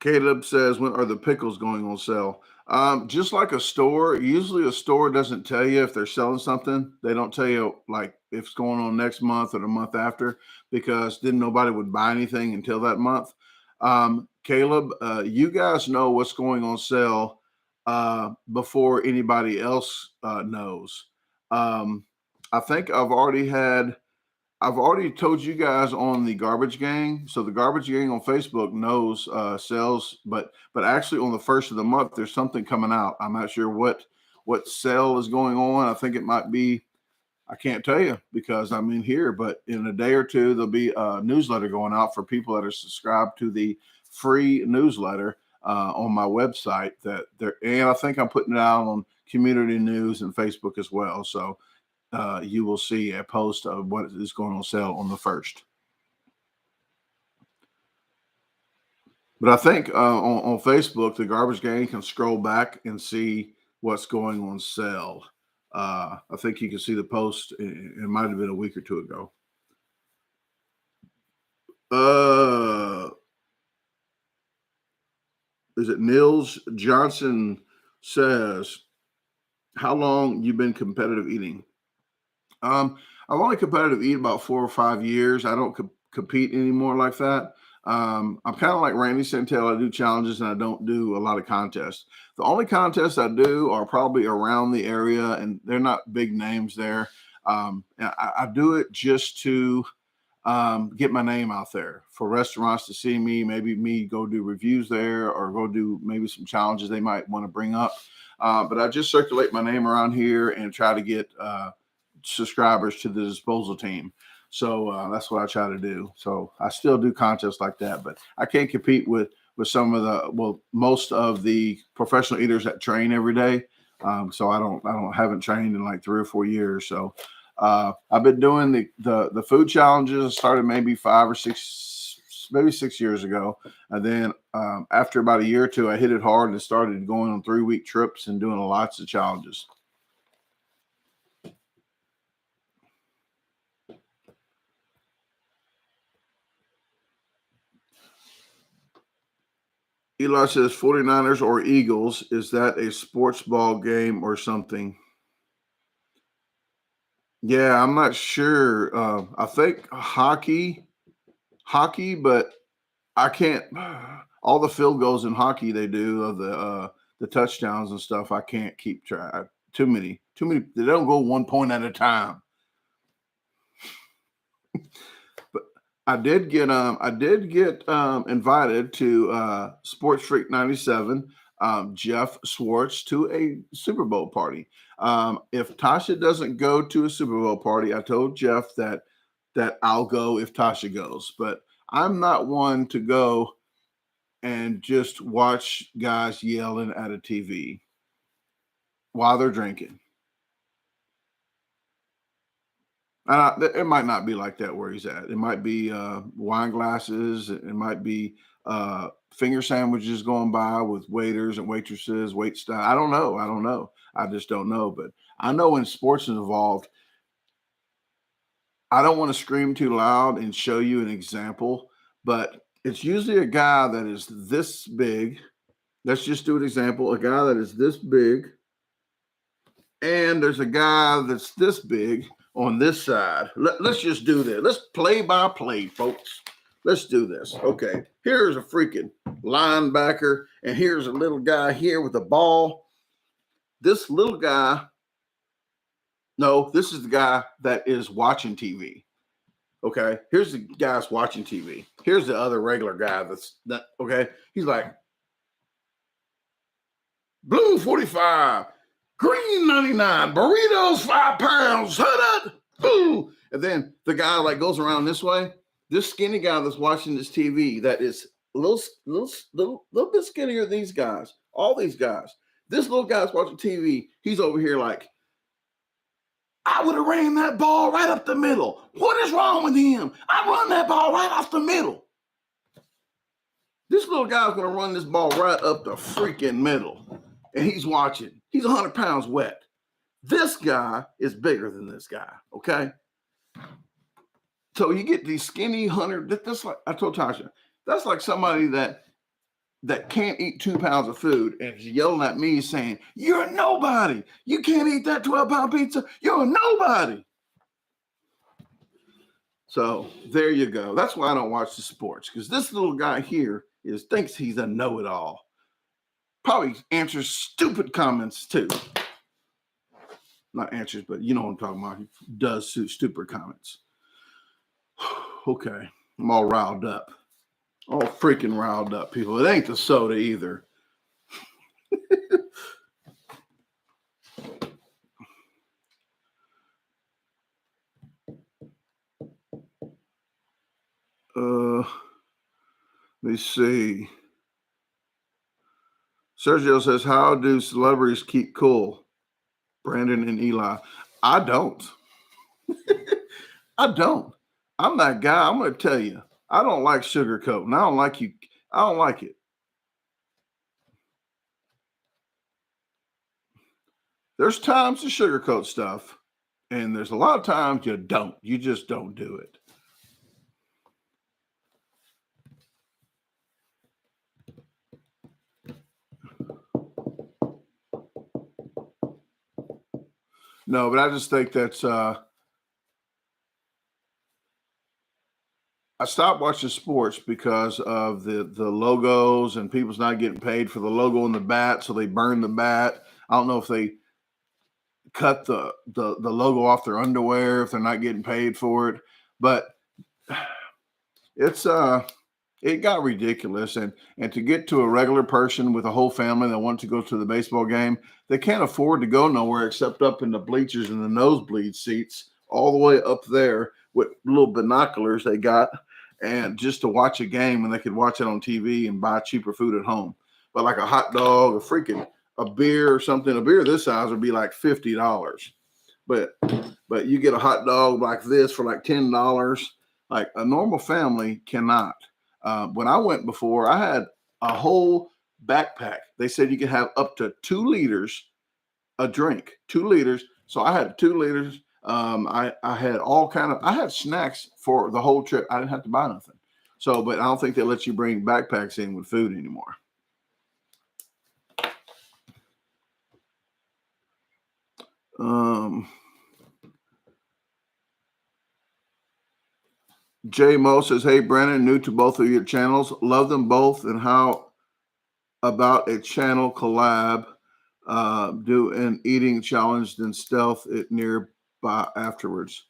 Caleb says, when are the pickles going on sale? Just like a store, usually a store doesn't tell you if they're selling something. They don't tell you like if it's going on next month or the month after, because then nobody would buy anything until that month. Caleb, you guys know what's going on sale before anybody else knows. I think I've already told you guys on the Garbage Gang. So the Garbage Gang on Facebook knows sales, but actually on the first of the month, there's something coming out. I'm not sure what sale is going on. I think it might be, I can't tell you because I'm in here, but in a day or two, there'll be a newsletter going out for people that are subscribed to the free newsletter on my website and I think I'm putting it out on community news and Facebook as well. So you will see a post of what is going on sale on the 1st. But I think on Facebook, the Garbage Gang can scroll back and see what's going on sale. I think you can see the post. It might have been a week or two ago. Is it Nils Johnson says, how long you been competitive eating? I've only competitive eat about 4 or 5 years. I don't compete anymore like that. I'm kind of like Randy Santel. I do challenges and I don't do a lot of contests. The only contests I do are probably around the area, and they're not big names there. I do it just to get my name out there for restaurants to see me, maybe me go do reviews there or go do maybe some challenges they might want to bring up. But I just circulate my name around here and try to get subscribers to the disposal team. So that's what I try to do. So I still do contests like that, but I can't compete with most of the professional eaters that train every day. So I haven't trained in like 3 or 4 years. So I've been doing the food challenges. Started maybe 6 years ago, and then after about a year or two, I hit it hard and started going on 3-week trips and doing lots of challenges. Eli says 49ers or Eagles. Is that a sports ball game or something? Yeah, I'm not sure. I think hockey, but I can't. all the field goals in hockey they do of the touchdowns and stuff. I can't keep track. Too many. They don't go 1 point at a time. But I did get invited to Sports Freak 97, Jeff Swartz, to a Super Bowl party. If Tasha doesn't go to a Super Bowl party, I told Jeff that I'll go if Tasha goes. But I'm not one to go and just watch guys yelling at a TV while they're drinking. It might not be like that where he's at. It might be wine glasses. It might be finger sandwiches going by with waiters and waitresses, wait staff. I don't know. I just don't know. But I know when sports is involved, I don't want to scream too loud and show you an example, but it's usually a guy that is this big. Let's just do an example. A guy that is this big, and there's a guy that's this big on this side. Let's just do this. Let's play by play, folks. Let's do this. Okay, here's a freaking linebacker, and here's a little guy here with a ball. This little guy, no, this is the guy that is watching TV. Okay, here's the guy watching TV. Here's the other regular guy okay. He's like, blue 45, green 99, burritos 5 pounds. Ooh. And then the guy like goes around this way. This skinny guy that's watching this TV that is a little bit skinnier than these guys. All these guys. This little guy's watching TV. He's over here like, I would have ran that ball right up the middle. What is wrong with him? I run that ball right off the middle. This little guy's going to run this ball right up the freaking middle. And he's watching. He's 100 pounds wet. This guy is bigger than this guy, okay? So you get these skinny 100. That's like, I told Tasha, that's like somebody that can't eat 2 pounds of food and is yelling at me saying, you're a nobody. You can't eat that 12-pound pizza. You're a nobody. So there you go. That's why I don't watch the sports, because this little guy here thinks he's a know-it-all. Probably answers stupid comments too. Not answers, but you know what I'm talking about. He does stupid comments. Okay, I'm all riled up. All freaking riled up, people. It ain't the soda either. Let me see. Sergio says, how do celebrities keep cool? Brandon and Eli. I don't. I don't. I'm that guy. I'm going to tell you. I don't like sugarcoating. I don't like you. I don't like it. There's times to sugarcoat stuff, and there's a lot of times you don't. You just don't do it. No, but I just think that's I stopped watching sports because of the logos and people's not getting paid for the logo on the bat, so they burn the bat. I don't know if they cut the logo off their underwear if they're not getting paid for it, but it got ridiculous. And to get to a regular person with a whole family that wants to go to the baseball game, they can't afford to go nowhere except up in the bleachers and the nosebleed seats all the way up there with little binoculars they got, and just to watch a game, and they could watch it on TV and buy cheaper food at home. But like a hot dog, a beer or something, a beer this size would be like $50. But you get a hot dog like this for like $10. Like a normal family cannot. When I went before, I had a whole backpack. They said you could have up to 2 liters a drink, 2 liters. So I had 2 liters. I had I had snacks for the whole trip. I didn't have to buy nothing. So, but I don't think they let you bring backpacks in with food anymore. J Mo says, hey, Brandon, new to both of your channels. Love them both. And how about a channel collab? Do an eating challenge, then stealth it nearby afterwards.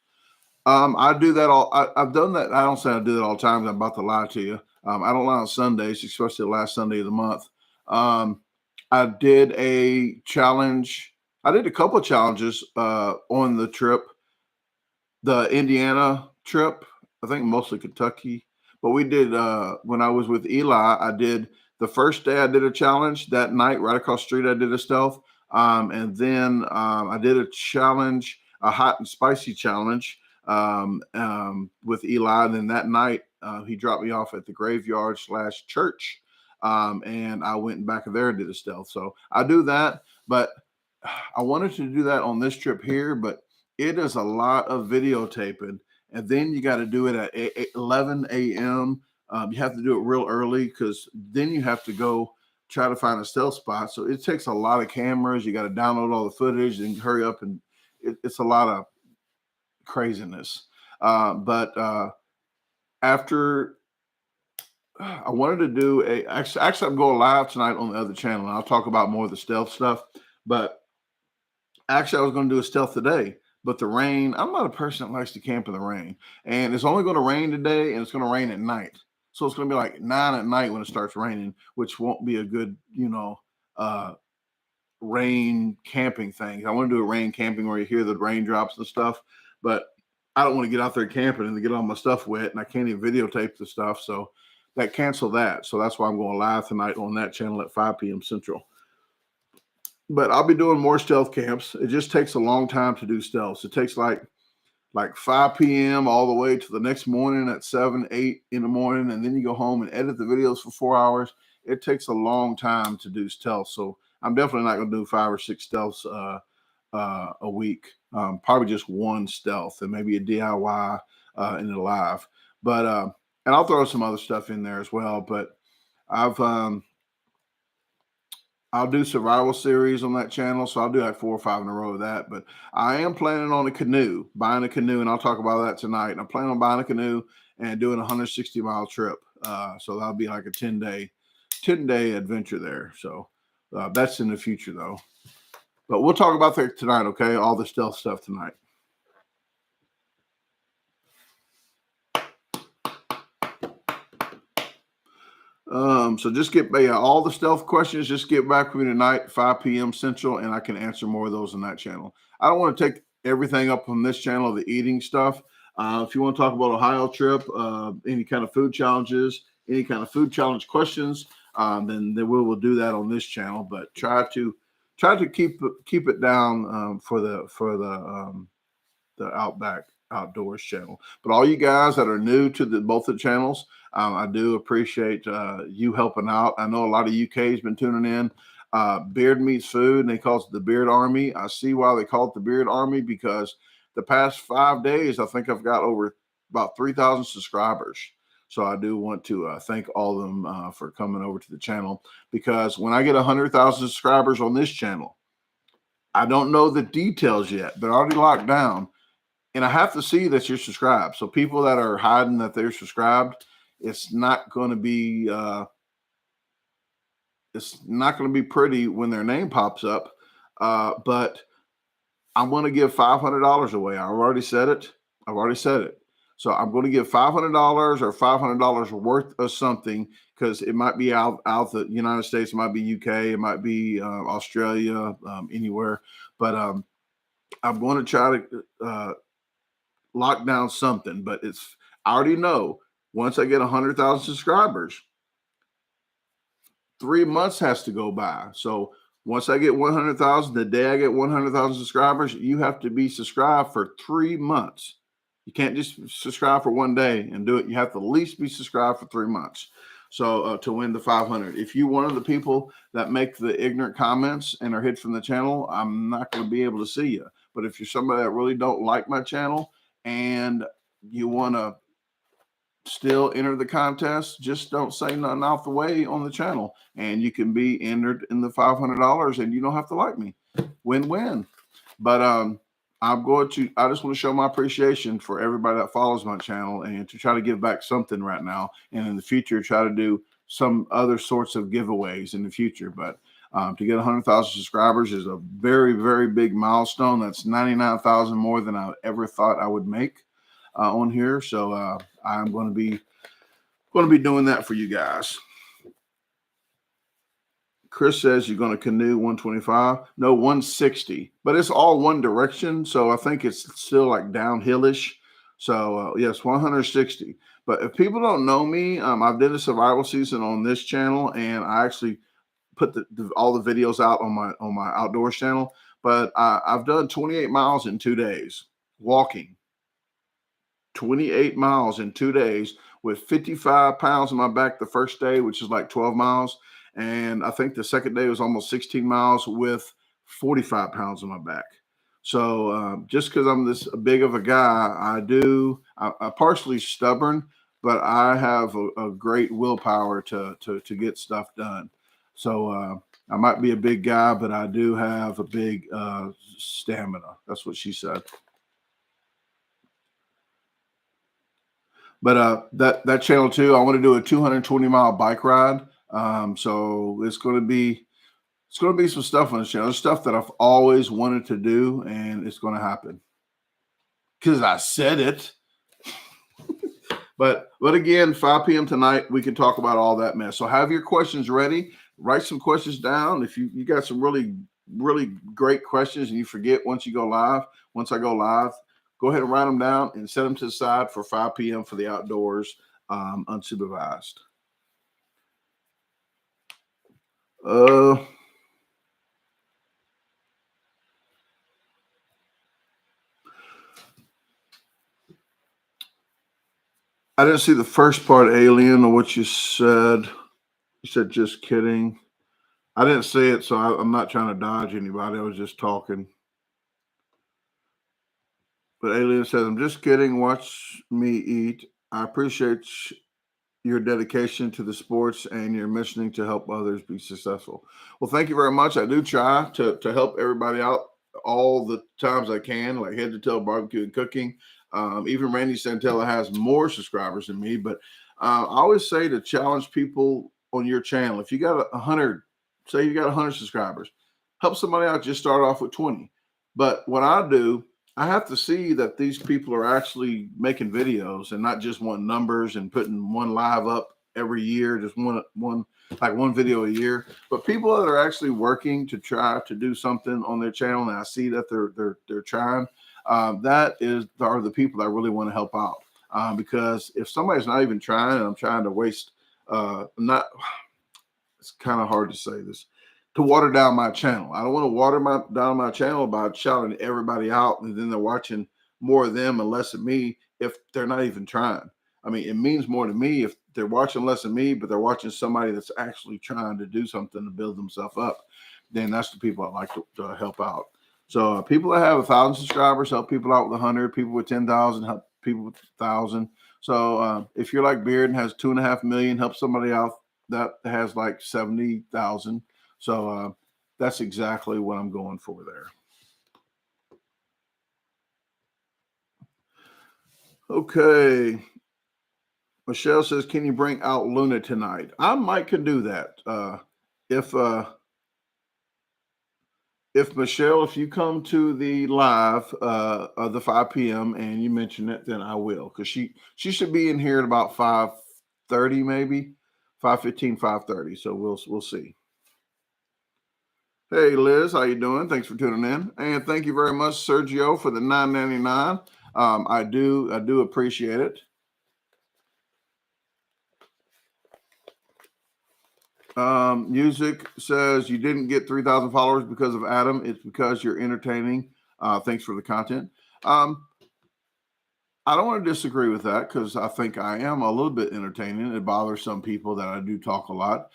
I do that I've done that. I don't say I do that all the time. I'm about to lie to you. I don't lie on Sundays, especially the last Sunday of the month. I did a challenge. I did a couple of challenges on the trip, the Indiana trip. I think mostly Kentucky, but we did when I was with Eli. I did the first day. I did a challenge that night right across the street. I did a stealth, and then I did a challenge, a hot and spicy challenge with Eli. And then that night he dropped me off at the graveyard / church, and I went back there and did a stealth. So I do that, but I wanted to do that on this trip here, but it is a lot of videotaping, and then you got to do it at 11 a.m. You have to do it real early because then you have to go try to find a stealth spot. So it takes a lot of cameras. You got to download all the footage and hurry up, and it's a lot of craziness. But after I wanted to do actually I'm going live tonight on the other channel, and I'll talk about more of the stealth stuff. But actually, I was going to do a stealth today, but the rain, I'm not a person that likes to camp in the rain. And it's only going to rain today, and it's going to rain at night. So it's going to be like 9 at night when it starts raining, which won't be a good, rain camping thing. I want to do a rain camping where you hear the raindrops and stuff, but I don't want to get out there camping and get all my stuff wet, and I can't even videotape the stuff. So that canceled that. So that's why I'm going live tonight on that channel at 5 p.m. Central. But I'll be doing more stealth camps. It just takes a long time to do stealths. It takes like 5 p.m. all the way to the next morning at 7, 8 in the morning. And then you go home and edit the videos for 4 hours. It takes a long time to do stealth. So I'm definitely not going to do 5 or 6 stealths a week. Probably just one stealth and maybe a DIY in the live. But and I'll throw some other stuff in there as well. But I'll do survival series on that channel. So I'll do like 4 or 5 in a row of that. But I am planning on buying a canoe, and I'll talk about that tonight. And I'm planning on buying a canoe and doing a 160-mile trip. So that'll be like a 10-day adventure there. So that's in the future though. But we'll talk about that tonight, okay? All the stealth stuff tonight. So just get all the stealth questions, just get back with me tonight, 5 p.m. Central, and I can answer more of those on that channel. I don't want to take everything up on this channel, the eating stuff. If you want to talk about Ohio trip, any kind of food challenges, any kind of food challenge questions, then we will do that on this channel. But try to keep it down for the Outback Outdoors channel. But all you guys that are new to both the channels, I do appreciate you helping out. I know a lot of UK has been tuning in. Beard Meats Food, and they call it the Beard Army. I see why they call it the Beard Army, because the past 5 days, I think I've got over about 3,000 subscribers. So I do want to thank all of them for coming over to the channel, because when I get 100,000 subscribers on this channel, I don't know the details yet. They're already locked down. And I have to see that you're subscribed. So people that are hiding that they're subscribed, it's not going to be pretty when their name pops up. But I'm going to give $500 away. I've already said it. So I'm going to give $500 or $500 worth of something, because it might be out the United States, it might be UK, it might be Australia, anywhere. But I'm going to try to lock down something. But I already know, once I get 100,000 subscribers, 3 months has to go by. So once I get 100,000, the day I get 100,000 subscribers, you have to be subscribed for 3 months. You can't just subscribe for one day and do it. You have to at least be subscribed for 3 months. So to win the 500, if you're one of the people that make the ignorant comments and are hid from the channel, I'm not going to be able to see you. But if you're somebody that really don't like my channel and you want to still enter the contest, just don't say nothing out the way on the channel, and you can be entered in the $500, and you don't have to like me. Win-win. But I just want to show my appreciation for everybody that follows my channel and to try to give back something right now. And in the future, try to do some other sorts of giveaways in the future. But to get 100,000 subscribers is a very, very big milestone. That's 99,000 more than I ever thought I would make on here. So I'm going to be doing that for you guys. Chris says you're going to canoe 125. No, 160, but it's all one direction. So I think it's still like downhillish. So yes, 160. But if people don't know me, I've done a survival season on this channel, and I actually put all the videos out on my outdoors channel. But I've done 28 miles in 2 days walking. 28 miles in 2 days with 55 pounds on my back the first day, which is like 12 miles. And I think the second day was almost 16 miles with 45 pounds on my back. So just because I'm this big of a guy, I'm partially stubborn, but I have a great willpower to get stuff done. So I might be a big guy, but I do have a big stamina. That's what she said. But that channel too, I want to do a 220-mile bike ride. So it's going to be some stuff on the channel. There's stuff that I've always wanted to do, and it's going to happen because I said it. But again, 5 p.m. tonight, we can talk about all that mess. So have your questions ready. Write some questions down. If you got some really, really great questions and you forget once I go live, go ahead and write them down and set them to the side for 5 p.m. for the outdoors, unsupervised. I didn't see the first part, Alien, of what you said. You said, just kidding. I didn't say it, so I'm not trying to dodge anybody. I was just talking. But Alien says, I'm just kidding. Watch me eat. I appreciate your dedication to the sports and your mission to help others be successful. Well, thank you very much. I do try to help everybody out all the times I can, like Head to Tail Barbecue and Cooking. Even Randy Santella has more subscribers than me, but I always say to challenge people on your channel. If you got 100, say you got 100 subscribers, help somebody out. Just start off with 20. But what I do, I have to see that these people are actually making videos and not just want numbers and putting one live up every year, just one video a year. But people that are actually working to try to do something on their channel, and I see that they're trying. Are the people that I really want to help out. Because if somebody's not even trying, and I'm trying to waste, it's kind of hard to say this, to water down my channel. I don't want to down my channel by shouting everybody out, and then they're watching more of them and less of me if they're not even trying. I mean, it means more to me if they're watching less of me, but they're watching somebody that's actually trying to do something to build themselves up. Then that's the people I like to help out. So people that have 1,000 subscribers help people out with 100. People with 10,000 help people with 1,000. So if you're like Beard and has 2.5 million, help somebody out that has like 70,000. So that's exactly what I'm going for there. Okay. Michelle says, can you bring out Luna tonight? I might can do that. If Michelle, if you come to the live of the 5 p.m. and you mention it, then I will, because she should be in here at about 5:30, maybe 5:15, 5:30. So we'll see. Hey Liz, how you doing? Thanks for tuning in, and thank you very much, Sergio, for the $9.99. I do appreciate it. Music says you didn't get 3,000 followers because of Adam. It's because you're entertaining. Thanks for the content. I don't want to disagree with that, because I think I am a little bit entertaining. It bothers some people that I do talk a lot.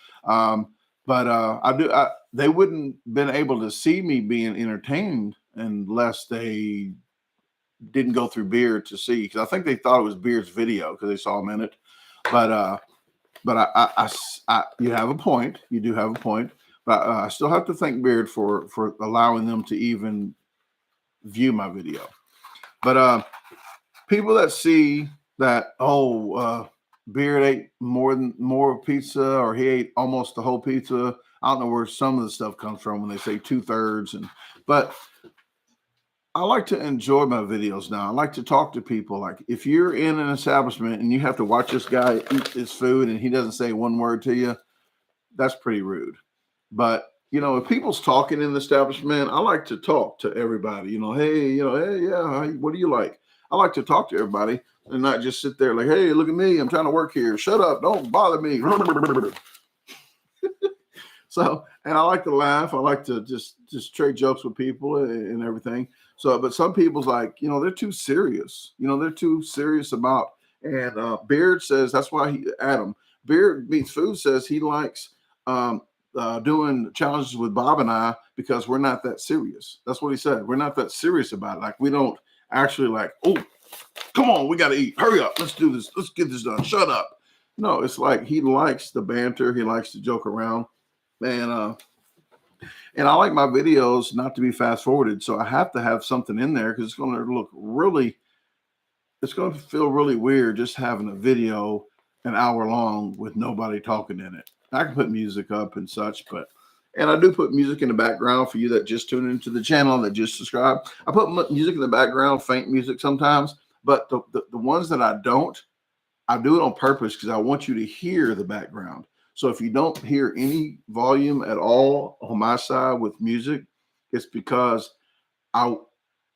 But they wouldn't been able to see me being entertained unless they didn't go through Beard to see, because I think they thought it was Beard's video because they saw him in it. But you have a point. You do have a point. But I still have to thank Beard for allowing them to even view my video. But people that see that, Beard ate more pizza, or he ate almost the whole pizza. I don't know where some of the stuff comes from when they say 2/3, but I like to enjoy my videos now. I like to talk to people. Like, if you're in an establishment and you have to watch this guy eat his food and he doesn't say one word to you, that's pretty rude. But if people's talking in the establishment, I like to talk to everybody. Hey, yeah, what do you like? I like to talk to everybody and not just sit there like, hey, look at me, I'm trying to work here. Shut up, don't bother me. So, and I like to laugh. I like to just trade jokes with people and everything. So, but some people's like, they're too serious. They're too serious about. And Beard says that's why Adam Beard Meets Food says he likes doing challenges with Bob and I because we're not that serious. That's what he said. We're not that serious about it. Like, we don't actually like, oh, come on, we got to eat. Hurry up. Let's do this. Let's get this done. Shut up. No, it's like he likes the banter. He likes to joke around. And I like my videos not to be fast forwarded. So I have to have something in there because it's going to feel really weird just having a video an hour long with nobody talking in it. I can put music up and such, and I do put music in the background for you that just tune into the channel, that just subscribe. I put music in the background, faint music sometimes, but the ones that I don't, I do it on purpose because I want you to hear the background. So if you don't hear any volume at all on my side with music, it's because I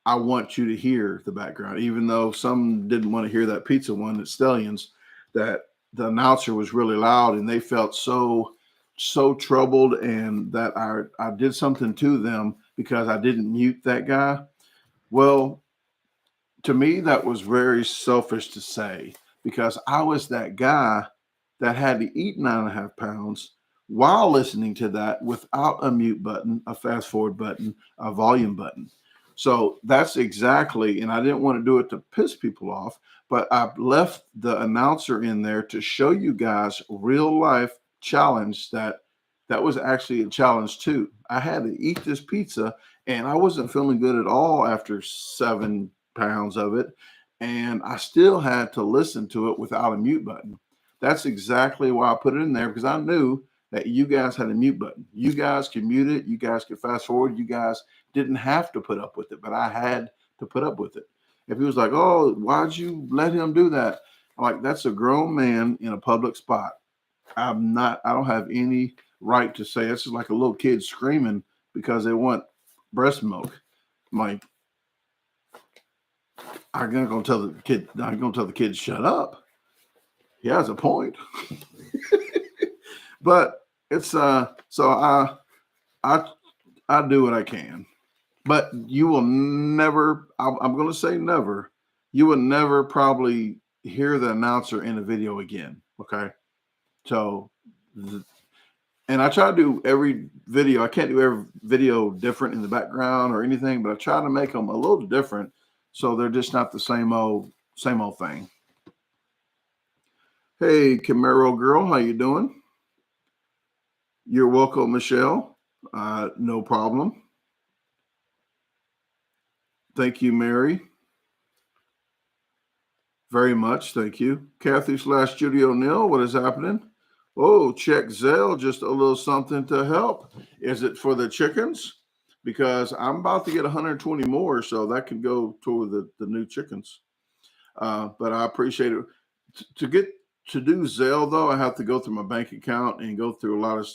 want you to hear the background, even though some didn't want to hear that pizza one at Stellions, that the announcer was really loud and they felt so troubled, and that I did something to them because I didn't mute that guy. Well, to me, that was very selfish to say, because I was that guy that had to eat 9.5 pounds while listening to that without a mute button, a fast forward button, a volume button. So that's exactly, and I didn't want to do it to piss people off, but I left the announcer in there to show you guys real life challenge that was actually a challenge too. I had to eat this pizza and I wasn't feeling good at all after 7 pounds of it. And I still had to listen to it without a mute button. That's exactly why I put it in there, because I knew that you guys had a mute button. You guys can mute it. You guys can fast forward. You guys didn't have to put up with it, but I had to put up with it. If he was like, oh, why'd you let him do that? I'm like, that's a grown man in a public spot. I don't have any right to say it's just like a little kid screaming because they want breast milk. I'm like, I'm not gonna tell the kid shut up. He has a point. But it's so I do what I can. But you will never, I'm going to say never, you will never probably hear the announcer in a video again. Okay. So, and I try to do every video. I can't do every video different in the background or anything, but I try to make them a little different so they're just not the same old thing. Hey, Camaro girl, how you doing? You're welcome, Michelle. No problem. Thank you, Mary. Very much. Thank you. Kathy / Judy O'Neill, what is happening? Oh, check Zelle, just a little something to help. Is it for the chickens? Because I'm about to get 120 more, so that can go toward the new chickens. But I appreciate it. To do Zelle, though, I have to go through my bank account and go through a lot of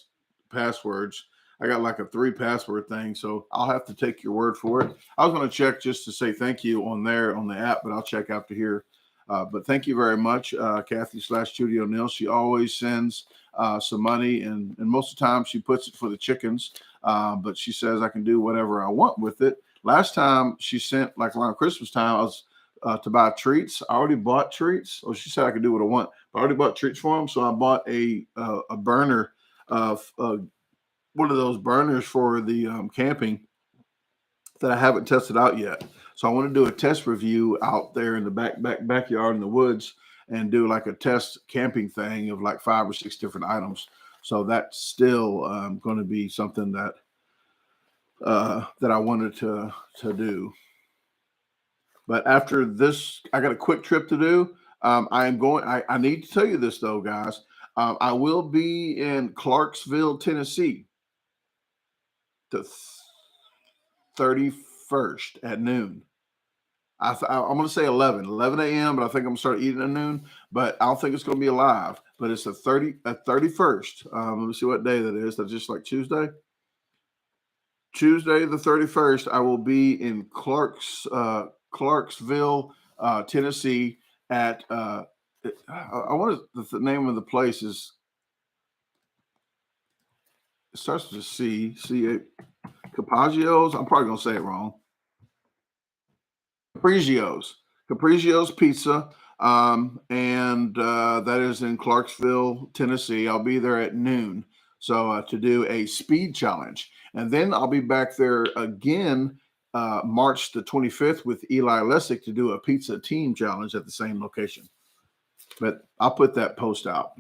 passwords. I got like a 3 password thing, so I'll have to take your word for it. I was going to check just to say thank you on the app, but I'll check after here. But thank you very much, Kathy / Judy O'Neill. She always sends some money, and most of the time she puts it for the chickens. But she says I can do whatever I want with it. Last time she sent, like around Christmas time, I was to buy treats. I already bought treats. Oh, she said I could do what I want. But I already bought treats for them, so I bought a burner of one of those burners for the camping that I haven't tested out yet. So I want to do a test review out there in the backyard in the woods and do like a test camping thing of like 5 or 6 different items. So that's still going to be something that I wanted to do. But after this, I got a quick trip to do. I am going. I need to tell you this though, guys. I will be in Clarksville, Tennessee, the 31st at noon. I'm going to say 11 a.m., but I think I'm going to start eating at noon. But I don't think it's going to be alive. But it's a 31st. Let me see what day that is. That's just like Tuesday. Tuesday the 31st, I will be in Clarksville, Tennessee at I want the name of the place is, it starts with C Capaggio's. I'm probably gonna say it wrong. Capriggio's Pizza, and that is in Clarksville, Tennessee. I'll be there at noon, so to do a speed challenge, and then I'll be back there again March the 25th with Eli Lessick to do a pizza team challenge at the same location. But I'll put that post out.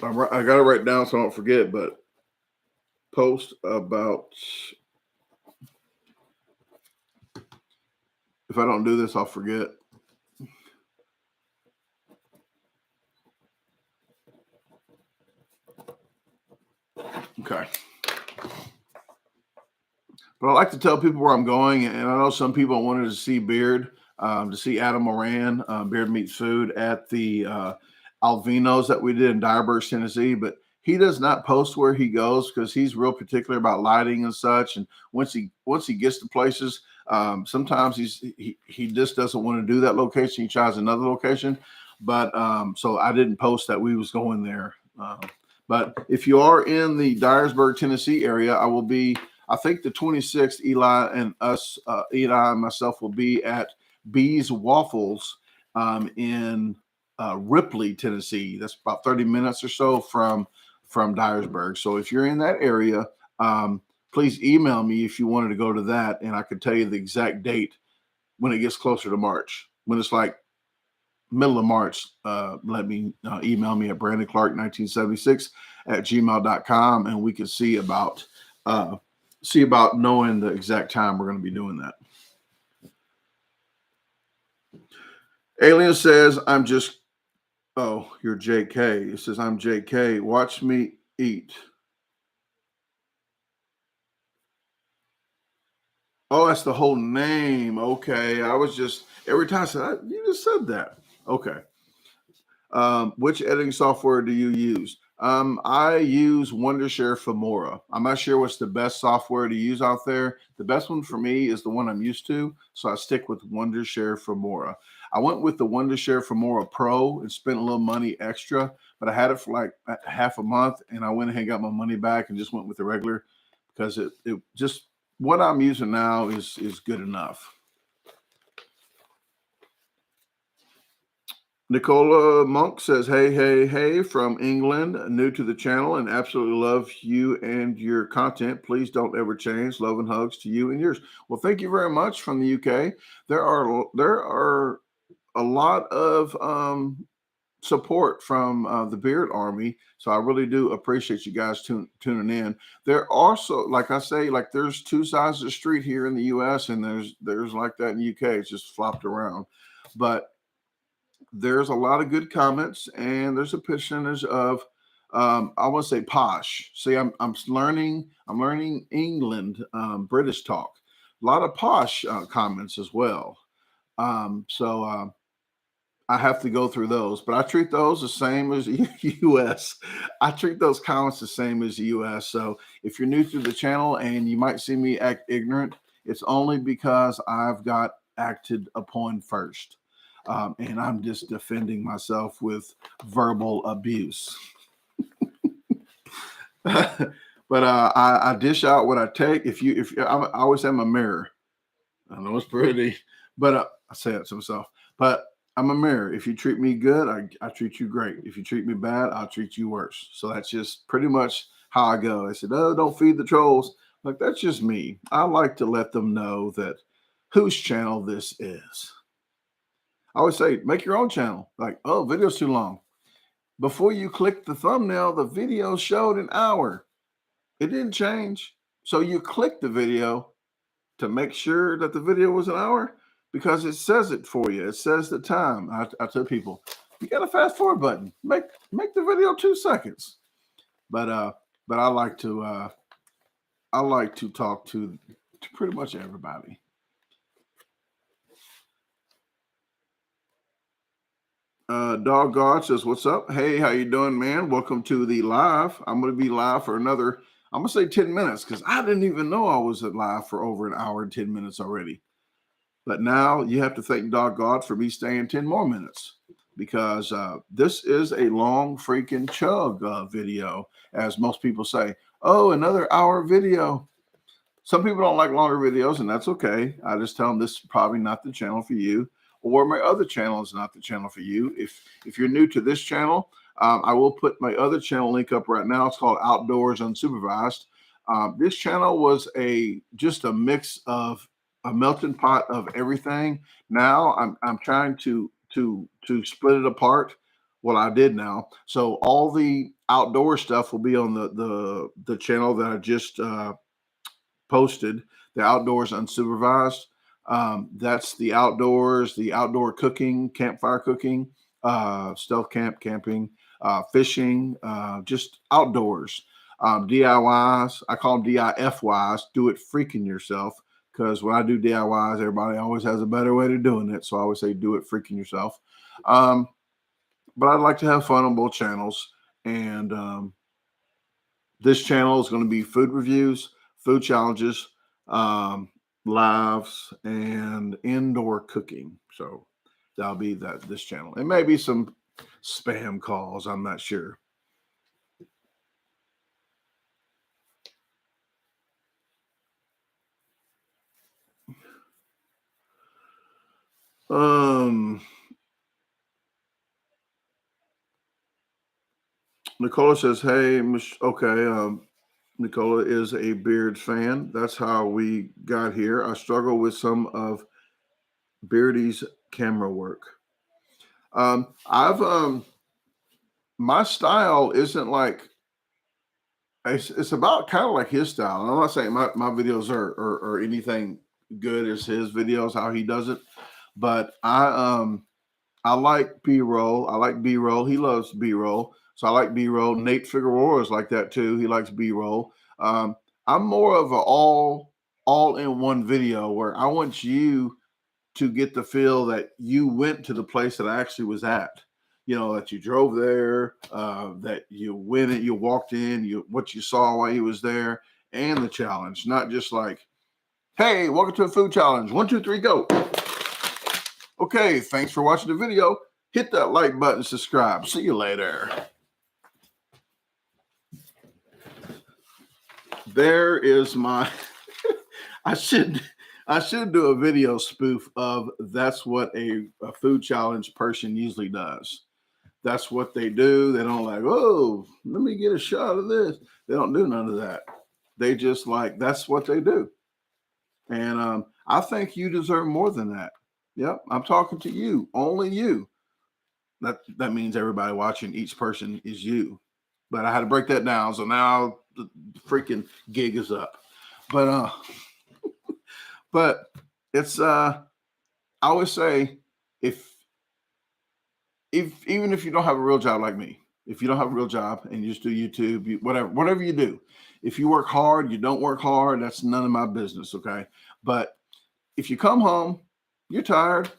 I got to write down so I don't forget, but post about, if I don't do this, I'll forget. Okay. But I like to tell people where I'm going, and I know some people wanted to see Beard, to see Adam Moran, Beard Meets Food at the Alvino's that we did in DaGarbageDisposal, Tennessee, but he does not post where he goes because he's real particular about lighting and such. And once he gets to places, sometimes he just doesn't want to do that location. He tries another location, but so I didn't post that we was going there. But if you are in the Dyersburg, Tennessee area, I will be. I think the 26th, Eli and myself will be at Bee's Waffles in Ripley, Tennessee. That's about 30 minutes or so from Dyersburg. So if you're in that area, please email me if you wanted to go to that, and I could tell you the exact date when it gets closer to March. When it's like middle of March, let me email me at BrandonClark1976 at gmail.com, and we can see about knowing the exact time we're going to be doing that. Alien says, you're JK. It says, I'm JK. Watch me eat. Oh, that's the whole name. Okay. I was just, every time I said, you just said that. Okay. Which editing software do you use? I use Wondershare Filmora. I'm not sure what's the best software to use out there. The best one for me is the one I'm used to, so I stick with Wondershare Filmora. I went with the Wondershare Filmora Pro and spent a little money extra, but I had it for like half a month, and I went ahead and got my money back and just went with the regular because it just, what I'm using now is good enough. Nicola Monk says, hey, from England, new to the channel and absolutely love you and your content. Please don't ever change. Love and hugs to you and yours. Well, thank you very much from the UK. There are a lot of support from the Beard Army. So I really do appreciate you guys tuning in. There also, like I say, like there's two sides of the street here in the US, and there's like that in the UK. It's just flopped around. But there's a lot of good comments, and there's a percentage of I want to say posh. See, I'm learning England British talk. A lot of posh comments as well. So I have to go through those, but I treat those the same as US. I treat those comments the same as the US. So if you're new to the channel and you might see me act ignorant, it's only because I've got acted upon first. And I'm just defending myself with verbal abuse. But I dish out what I take. I always have my mirror. I know it's pretty, but I say it to myself. But I'm a mirror. If you treat me good, I treat you great. If you treat me bad, I'll treat you worse. So that's just pretty much how I go. I said, oh, don't feed the trolls. Like, that's just me. I like to let them know that whose channel this is. I always say, make your own channel. Like, oh, video's too long. Before you click the thumbnail, the video showed an hour. It didn't change. So you click the video, to make sure that the video was an hour because it says it for you. It says the time. I tell people, you got a fast forward button. Make the video 2 seconds. But I like to talk to pretty much everybody. Dog God says, "What's up? Hey, how you doing, man? Welcome to the live. I'm going to be live for another, I'm going to say 10 minutes because I didn't even know I was live for over an hour and 10 minutes already. But now you have to thank Dog God for me staying 10 more minutes because this is a long freaking chug video, as most people say. Oh, another hour video. Some people don't like longer videos, and that's okay. I just tell them this is probably not the channel for you, or my other channel is not the channel for you. If you're new to this channel, I will put my other channel link up right now. It's called Outdoors Unsupervised. This channel was just a mix of a melting pot of everything. Now I'm trying to split it apart. Well, I did now. So all the outdoor stuff will be on the channel that I just posted, the Outdoors Unsupervised. That's the outdoors, the outdoor cooking, campfire cooking, stealth camping, fishing, just outdoors. DIYs, I call them DIFYs, do it freaking yourself. Because when I do DIYs, everybody always has a better way to doing it. So I always say, do it freaking yourself. But I'd like to have fun on both channels. And this channel is going to be food reviews, food challenges, lives, and indoor cooking. So that'll be this channel. It may be some spam calls. I'm not sure. Nicola says, hey, okay. Nicola is a Beards fan. That's how we got here. I struggle with some of Beardy's camera work. My style isn't like, it's about kind of like his style. And I'm not saying my videos are anything good as his videos, how he does it, but I like B-roll. I like B-roll. He loves B-roll. So I like B-roll. Nate Figueroa is like that too. He likes B-roll. I'm more of an all-in-one video where I want you to get the feel that you went to the place that I actually was at. You know, that you drove there, that you went in, you walked in, what you saw while you was there, and the challenge. Not just like, hey, welcome to a food challenge. 1, 2, 3, go. Okay, thanks for watching the video. Hit that like button, subscribe. See you later. There is my, I should do a video spoof of that's what a food challenge person usually does. That's what they do. They don't like, oh, let me get a shot of this. They don't do none of that. They just like, that's what they do. And I think you deserve more than that. Yep, I'm talking to you, only you. That means everybody watching, each person is you. But I had to break that down, so now the freaking gig is up. But it's I always say even if you don't have a real job like me, if you don't have a real job and you just do YouTube, whatever you do, if you work hard, you don't work hard, that's none of my business, okay? But if you come home, you're tired,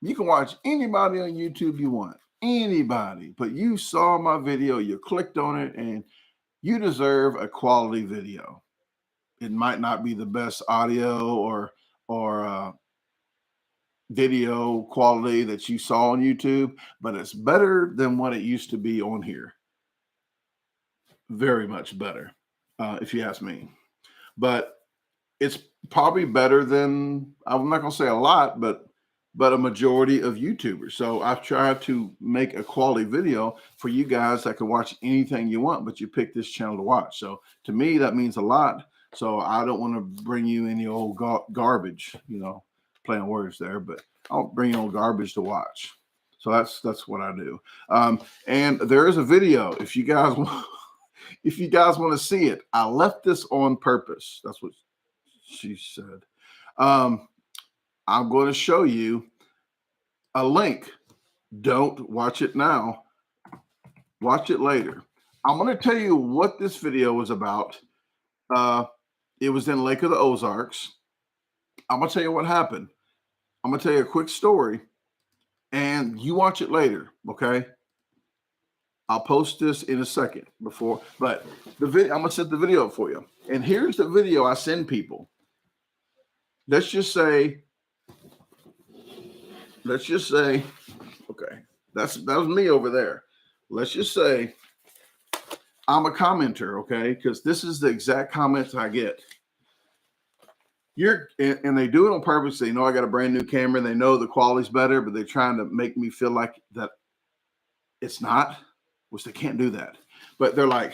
you can watch anybody on YouTube you want, anybody, but you saw my video, you clicked on it, and you deserve a quality video. It might not be the best audio or video quality that you saw on YouTube, but it's better than what it used to be on here. Very much better, if you ask me. But it's probably better than, I'm not going to say a lot, but a majority of YouTubers. So I've tried to make a quality video for you guys that can watch anything you want, but you pick this channel to watch. So to me, that means a lot. So I don't want to bring you any old garbage, playing words there, but I'll bring you old garbage to watch. So that's what I do. And there is a video if you guys want, if you guys want to see it. I left this on purpose. That's what she said. I'm going to show you a link. Don't watch it now. Watch it later. I'm going to tell you what this video was about. It was in Lake of the Ozarks. I'm going to tell you what happened. I'm going to tell you a quick story, and you watch it later, okay? I'll post this in a second but I'm going to set the video up for you. And here's the video I send people. Let's just say, okay, that was me over there. Let's just say I'm a commenter, okay? Because this is the exact comments I get. And they do it on purpose. They know I got a brand new camera. They know the quality's better, but they're trying to make me feel like that it's not, which they can't do that. But they're like,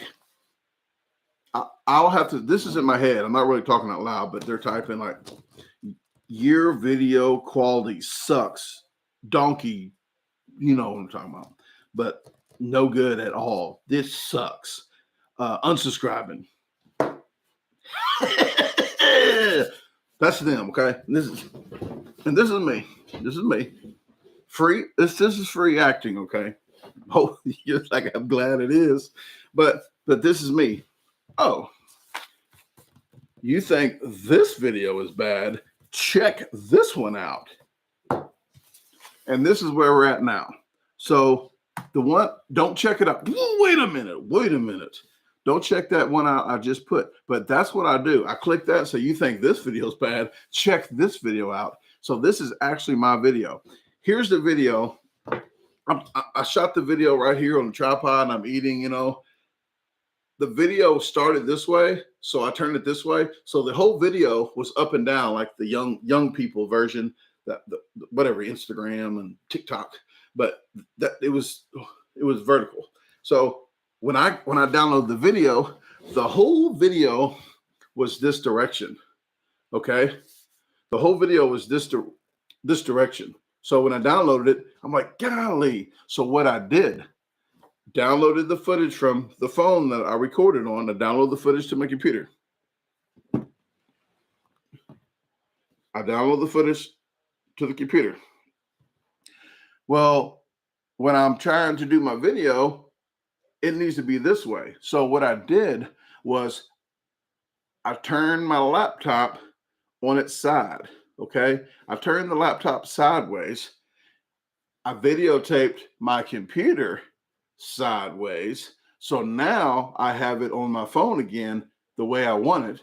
I'll have to, this is in my head. I'm not really talking out loud, but they're typing like, your video quality sucks. Donkey, you know what I'm talking about. But no good at all. This sucks. Unsubscribing. That's them, okay? This is me. This is me. Free. This is free acting, okay? Oh, you're like, I'm glad it is. But this is me. Oh, you think this video is bad? Check this one out. And this is where we're at now. So the one, don't check it out. Wait a minute. Don't check that one out I just put. But that's what I do. I click that. So you think this video is bad. Check this video out. So this is actually my video. Here's the video. I shot the video right here on the tripod and I'm eating, you know. The video started this way, so I turned it this way. So the whole video was up and down like the young people version, whatever, Instagram and TikTok. But that it was vertical. So when I downloaded the video, the whole video was this direction. Okay, the whole video was this direction. So when I downloaded it, I'm like, golly. So what I did, downloaded the footage from the phone that I recorded on. I downloaded the footage to my computer. Well, when I'm trying to do my video, it needs to be this way. So what I did was I turned my laptop on its side. Okay. I turned the laptop sideways. I videotaped my computer sideways. So now I have it on my phone again, the way I want it,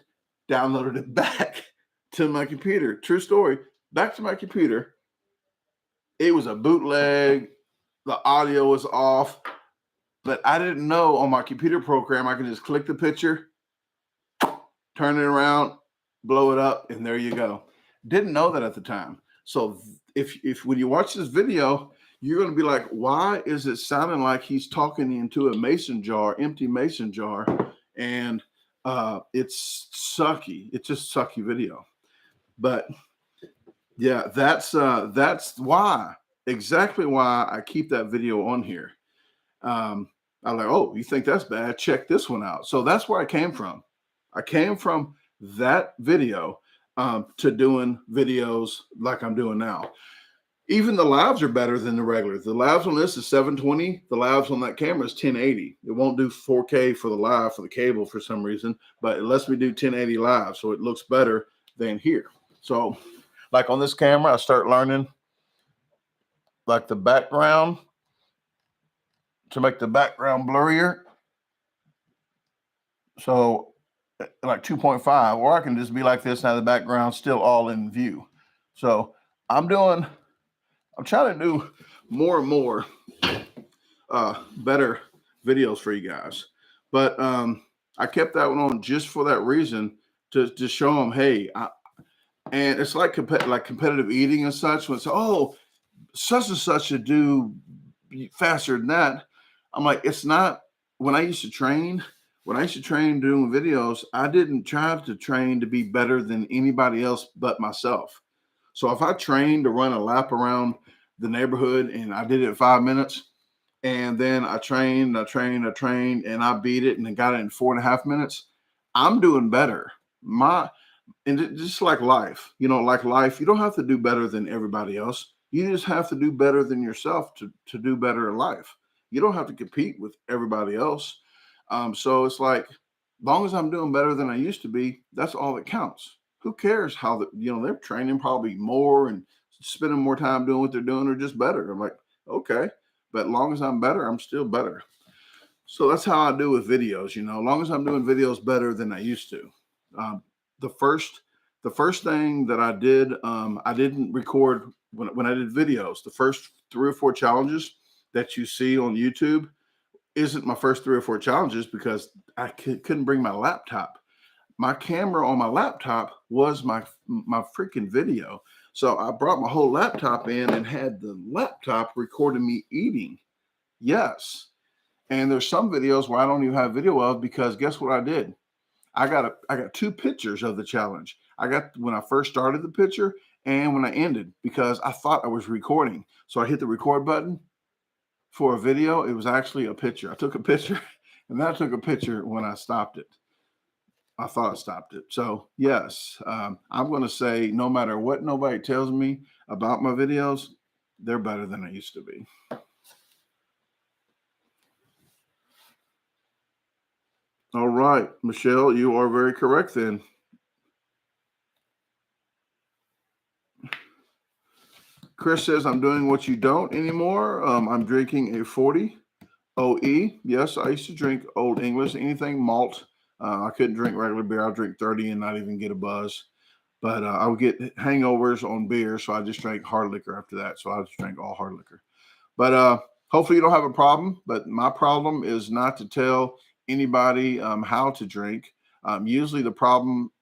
downloaded it back to my computer. True story. Back to my computer. It was a bootleg. The audio was off, but I didn't know on my computer program, I can just click the picture, turn it around, blow it up, and there you go. Didn't know that at the time. So if when you watch this video, you're going to be like, why is it sounding like he's talking into a mason jar, empty mason jar? And it's sucky. It's just sucky video. But yeah, that's exactly why I keep that video on here. I'm like, oh, you think that's bad? Check this one out. So that's where I came from. I came from that video to doing videos like I'm doing now. Even the lives are better than the regular. The lives on this is 720. The lives on that camera is 1080. It won't do 4K for the live for the cable for some reason, but it lets me do 1080 live, so it looks better than here. So like on this camera, I start learning like the background to make the background blurrier. So like 2.5, or I can just be like this now, the background's still all in view. So I'm trying to do more and more better videos for you guys. But I kept that one on just for that reason, to show them, hey, and it's like competitive eating and such. When it's, oh, such and such should do faster than that. I'm like, it's not. When I used to train doing videos, I didn't try to train to be better than anybody else but myself. So if I trained to run a lap around the neighborhood and I did it in 5 minutes, and then I trained, and I beat it and then got it in 4.5 minutes, I'm doing better. And just like life, you don't have to do better than everybody else. You just have to do better than yourself to do better in life. You don't have to compete with everybody else. So it's like, long as I'm doing better than I used to be, that's all that counts. Who cares how they're training probably more and spending more time doing what they're doing or just better. I'm like, okay, but long as I'm better, I'm still better. So that's how I do with videos. As long as I'm doing videos better than I used to. Um, the first the first thing that I did, I didn't record when I did videos. The first 3 or 4 challenges that you see on YouTube isn't my first 3 or 4 challenges because I couldn't bring my laptop. My camera on my laptop was my freaking video. So I brought my whole laptop in and had the laptop recording me eating. Yes. And there's some videos where I don't even have video of because guess what I did? I got 2 pictures of the challenge. I got when I first started the picture and when I ended because I thought I was recording. So I hit the record button for a video. It was actually a picture. I took a picture and then I took a picture when I stopped it. I thought I stopped it. So yes, I'm going to say no matter what nobody tells me about my videos, they're better than they used to be. All right, Michelle, you are very correct then. Chris says, I'm doing what you don't anymore. I'm drinking a 40 OE. Yes, I used to drink Old English, anything malt. I couldn't drink regular beer. I'll drink 30 and not even get a buzz. But I would get hangovers on beer, so I just drank hard liquor after that. So I just drank all hard liquor. But hopefully you don't have a problem. But my problem is not to tell anybody how to drink. Usually the problem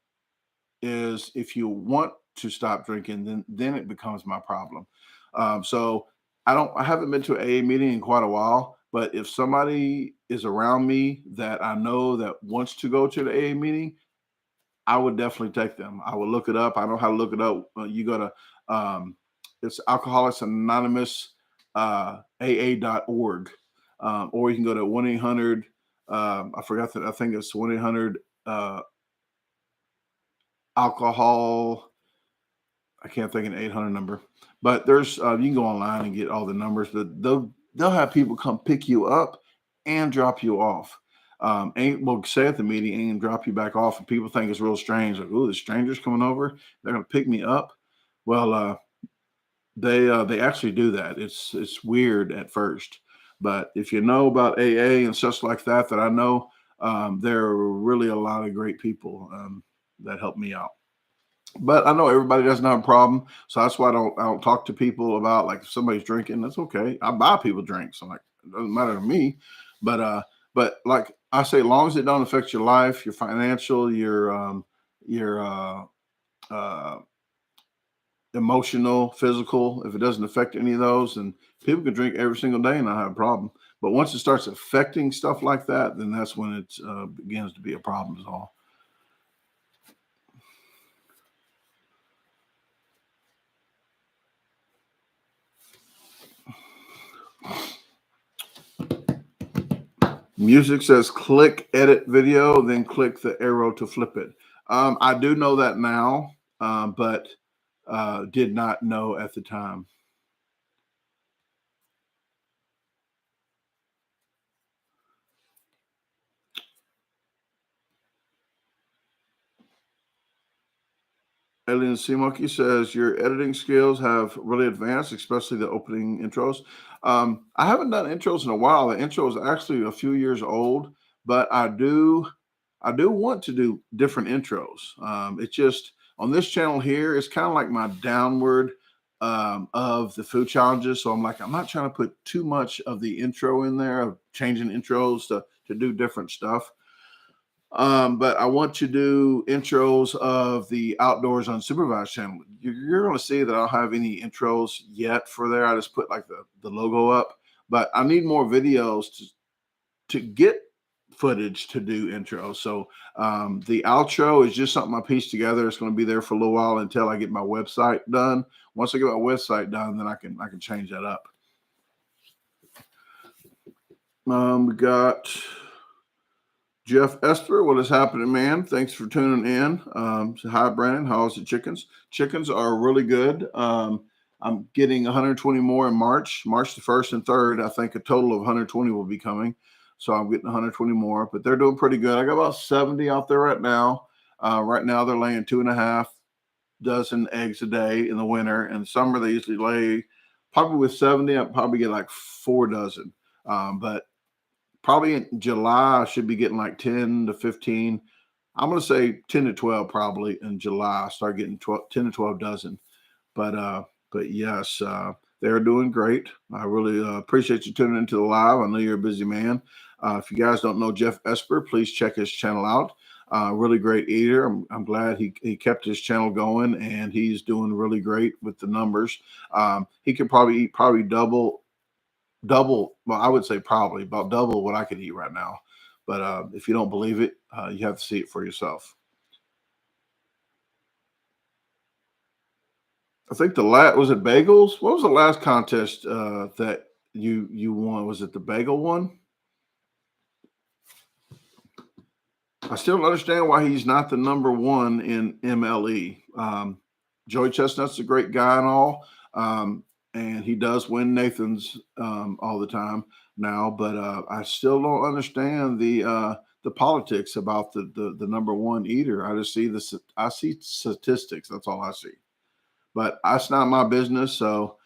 is if you want to stop drinking, then it becomes my problem. So I haven't been to an AA meeting in quite a while, but if somebody is around me that I know that wants to go to the AA meeting, I would definitely take them. I would look it up. I know how to look it up. You go to it's Alcoholics Anonymous AA.org, or you can go to 1-800. I forgot that. I think it's 1-800 alcohol. I can't think of an 800 number, but there's you can go online and get all the numbers. But they'll have people come pick you up and drop you off. Say at the meeting and drop you back off, and people think it's real strange. Like, oh, the stranger's coming over. They're gonna pick me up. Well, they actually do that. It's weird at first, but if you know about AA and such like that I know, there are really a lot of great people that help me out. But I know everybody doesn't have a problem, so that's why I don't talk to people about like if somebody's drinking. That's okay. I buy people drinks. I'm like, it doesn't matter to me. But like I say, as long as it don't affect your life, your financial, your uh, emotional, physical, if it doesn't affect any of those, then people can drink every single day and not have a problem. But once it starts affecting stuff like that, then that's when it begins to be a problem. Is all. Music says click edit video, then click the arrow to flip it. I do know that now, but did not know at the time. Alien Sea Monkey says your editing skills have really advanced, especially the opening intros. I haven't done intros in a while. The intro is actually a few years old, but I do want to do different intros. It's just on this channel here, it's kind of like my downward of the food challenges. So I'm not trying to put too much of the intro in there of changing intros to do different stuff. But I want to do intros of the Outdoors Unsupervised channel. You're going to see that I don't have any intros yet for there. I just put like the logo up, but I need more videos to get footage to do intros. So the outro is just something I pieced together. It's going to be there for a little while until I get my website done. Once I get my website done, then I can change that up. We got Jeff Esper, what is happening, man? Thanks for tuning in. So hi, Brandon. How's the chickens? Chickens are really good. I'm getting 120 more in March the 1st and 3rd. I think a total of 120 will be coming. So I'm getting 120 more, but they're doing pretty good. I got about 70 out there right now. Right now they're laying 2.5 dozen eggs a day in the winter. In the summer, they usually lay probably with 70. I'll probably get like 4 dozen. But probably in July, I should be getting like 10 to 15. I'm going to say 10 to 12 probably in July. I start getting 10 to 12 dozen. But yes, they're doing great. I really appreciate you tuning into the live. I know you're a busy man. If you guys don't know Jeff Esper, please check his channel out. Really great eater. I'm glad he kept his channel going, and he's doing really great with the numbers. He could probably eat double. Well, I would say probably about double what I could eat right now. But if you don't believe it, you have to see it for yourself. I think was it bagels? What was the last contest that you won? Was it the bagel one? I still don't understand why he's not the number one in MLE. Joey Chestnut's a great guy and all, and he does win Nathan's all the time now. But I still don't understand the politics about the number one eater. I just see I see statistics. That's all I see. But that's not my business, so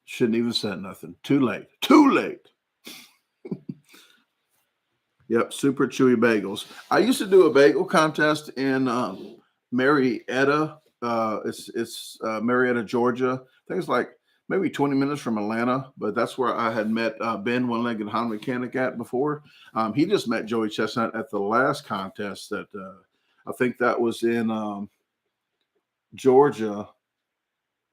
shouldn't even said nothing. Too late. Too late. Yep, super chewy bagels. I used to do a bagel contest in Marietta. It's Marietta, Georgia. I think it's like maybe 20 minutes from Atlanta, but that's where I had met Ben One-Legged Honda Mechanic at before. He just met Joey Chestnut at the last contest that I think that was in Georgia.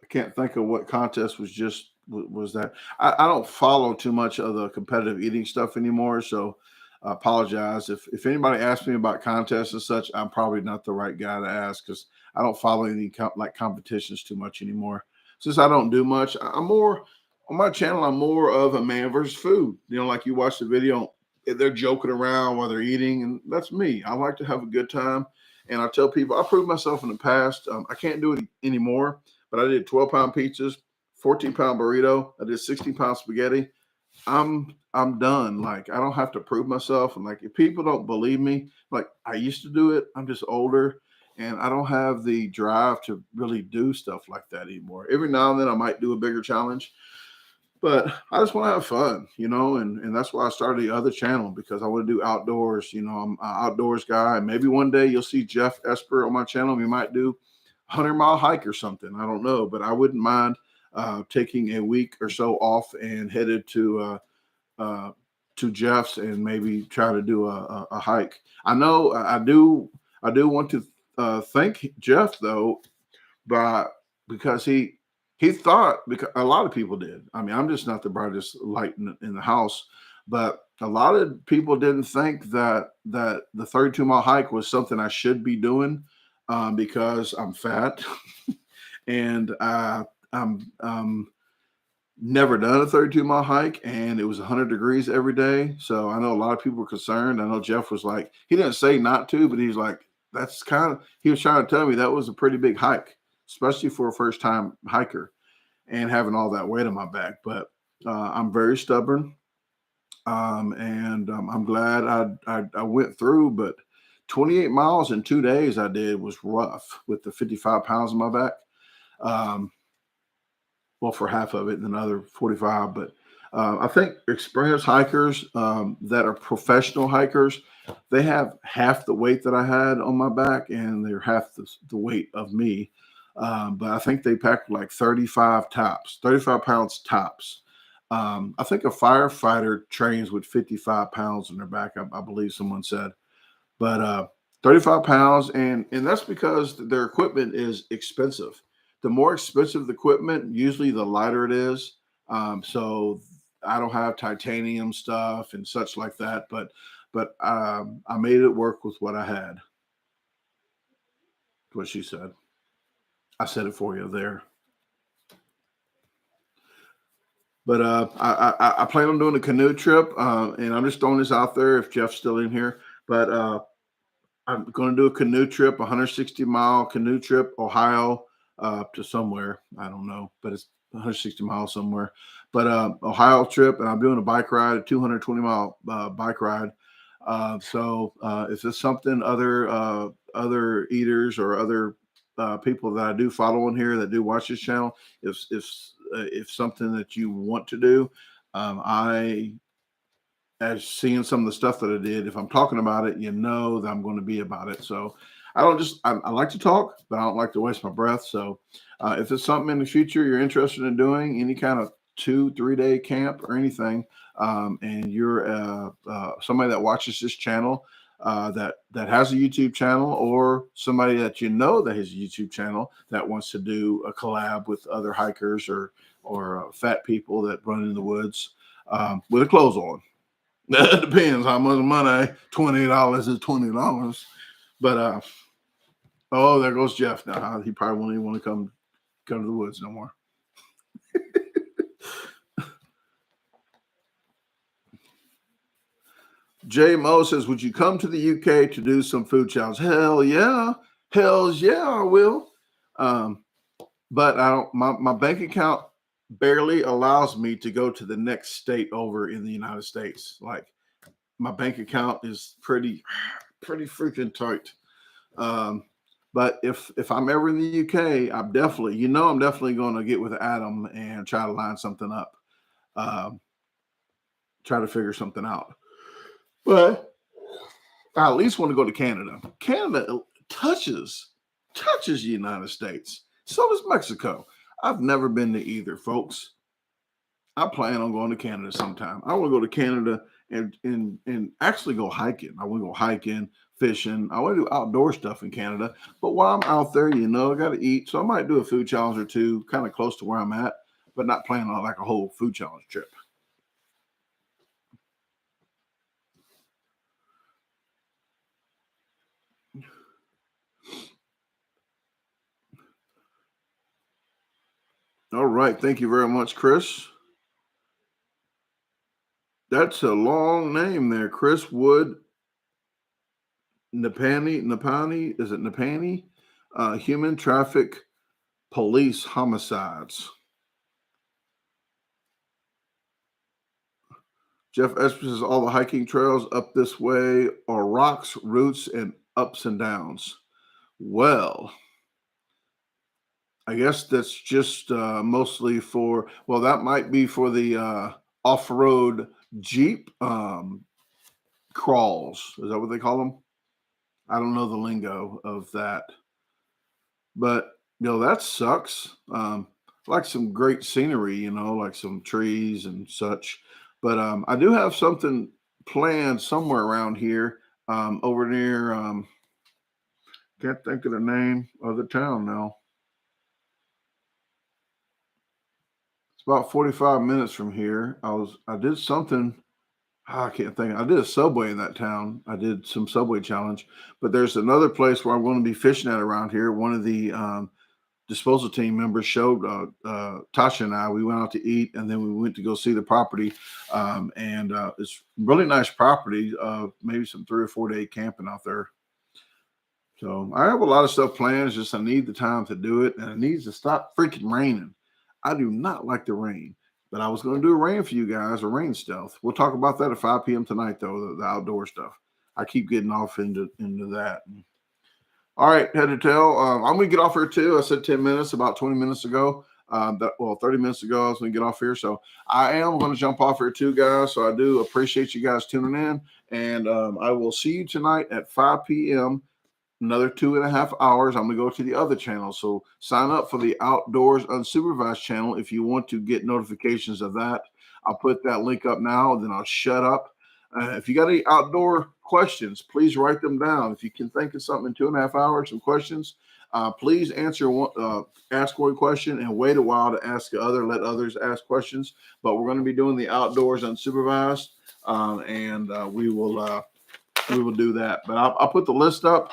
I can't think of what contest was that. I don't follow too much of the competitive eating stuff anymore, so I apologize if anybody asks me about contests and such. I'm probably not the right guy to ask because I don't follow any competitions too much anymore. Since I don't do much, I'm more on my channel. I'm more of a man versus food. You know, like you watch the video, they're joking around while they're eating, and that's me. I like to have a good time, and I tell people I proved myself in the past. I can't do it anymore, but I did 12-pound pizzas, 14-pound burrito. I did 60-pound spaghetti. I'm done. Like, I don't have to prove myself. And like, if people don't believe me, like I used to do it, I'm just older and I don't have the drive to really do stuff like that anymore. Every now and then I might do a bigger challenge, but I just want to have fun, and that's why I started the other channel, because I want to do outdoors. I'm an outdoors guy, and maybe one day you'll see Jeff Esper on my channel. We might do 100-mile hike or something. I don't know, but I wouldn't mind taking a week or so off and headed to Jeff's and maybe try to do a hike. I know I do want to thank Jeff though, because he thought, because a lot of people did. I mean, I'm just not the brightest light in the house, but a lot of people didn't think that the 32-mile hike was something I should be doing because I'm fat and I'm never done a 32-mile hike, and it was 100 degrees every day. So I know a lot of people were concerned. I know Jeff was like, he didn't say not to, but he's like, he was trying to tell me that was a pretty big hike, especially for a first-time hiker and having all that weight on my back. But I'm very stubborn, and I'm glad I went through. But 28 miles in 2 days I did was rough with the 55 pounds on my back. Well, for half of it and another 45. But I think experienced hikers that are professional hikers, they have half the weight that I had on my back, and they're half the weight of me. But I think they packed like 35 pounds tops. I think a firefighter trains with 55 pounds on their back, I believe someone said. But 35 pounds, and that's because their equipment is expensive. The more expensive the equipment, usually the lighter it is. So I don't have titanium stuff and such like that, but I made it work with what I had. What she said. I said it for you there. But I plan on doing a canoe trip, and I'm just throwing this out there if Jeff's still in here. But I'm going to do a canoe trip, 160-mile canoe trip, Ohio to somewhere. I don't know, but it's 160 miles somewhere. But Ohio trip, and I'm doing a bike ride, a 220-mile bike ride. So if it's something other eaters or other people that I do follow on here that do watch this channel, if something that you want to do, I as seeing some of the stuff that I did, if I'm talking about it, you know that I'm going to be about it. So I like to talk, but I don't like to waste my breath. So if it's something in the future you're interested in doing, any kind of 2-3 day camp or anything, and you're somebody that watches this channel, that has a YouTube channel, or somebody that you know that has a YouTube channel that wants to do a collab with other hikers or fat people that run in the woods with a clothes on. It depends how much money. $20 is $20. But oh, there goes Jeff now. He probably won't even want to come to the woods no more. J Mo says, would you come to the UK to do some food challenge? Hell yeah. Hells yeah, I will. But I don't, my bank account barely allows me to go to the next state over in the United States. Like, my bank account is pretty freaking tight. But if I'm ever in the UK, I'm definitely going to get with Adam and try to line something up, try to figure something out. But I at least want to go to Canada. Canada touches the United States. So does Mexico. I've never been to either, folks. I plan on going to Canada sometime. I want to go to Canada and actually go hiking. I want to go hiking, fishing. I want to do outdoor stuff in Canada. But while I'm out there, I got to eat. So I might do a food challenge or two, kind of close to where I'm at, but not planning on like a whole food challenge trip. All right. Thank you very much, Chris. That's a long name there. Chris Wood Napani. Is it Napani? Human traffic police homicides. Jeff Esper says all the hiking trails up this way are rocks, roots, and ups and downs. Well, I guess that's just mostly that might be for the off-road Jeep crawls. Is that what they call them? I don't know the lingo of that. But, that sucks. Like some great scenery, like some trees and such. But I do have something planned somewhere around here, over near, can't think of the name of the town now. It's about 45 minutes from here. I did something. I can't think. I did a Subway in that town. I did some Subway challenge. But there's another place where I'm going to be fishing at around here. One of the disposal team members showed Tasha and I. We went out to eat, and then we went to go see the property. And it's really nice property. Maybe some 3 or 4 day camping out there. So I have a lot of stuff planned. It's just I need the time to do it, and it needs to stop freaking raining. I do not like the rain, but I was going to do a rain for you guys, a rain stealth. We'll talk about that at 5 p.m. tonight, though, the outdoor stuff. I keep getting off into that. All right, head to tail. I'm going to get off here too. I said 10 minutes, about 20 minutes ago. 30 minutes ago, I was going to get off here. So I am going to jump off here too, guys. So I do appreciate you guys tuning in. And I will see you tonight at 5 p.m. Another 2.5 hours. I'm going to go to the other channel. So sign up for the Outdoors Unsupervised channel if you want to get notifications of that. I'll put that link up now, and then I'll shut up. If you got any outdoor questions, please write them down. If you can think of something in 2.5 hours, some questions, please ask one question and wait a while to ask let others ask questions. But we're going to be doing the Outdoors Unsupervised, and we will do that. But I'll put the list up.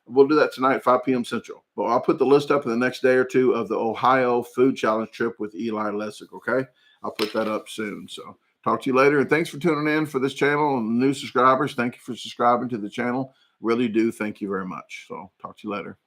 We'll do that tonight at 5 p.m. Central. But I'll put the list up in the next day or two of the Ohio Food Challenge trip with Eli Lessig, okay? I'll put that up soon. So talk to you later. And thanks for tuning in for this channel and new subscribers. Thank you for subscribing to the channel. Really do. Thank you very much. So talk to you later.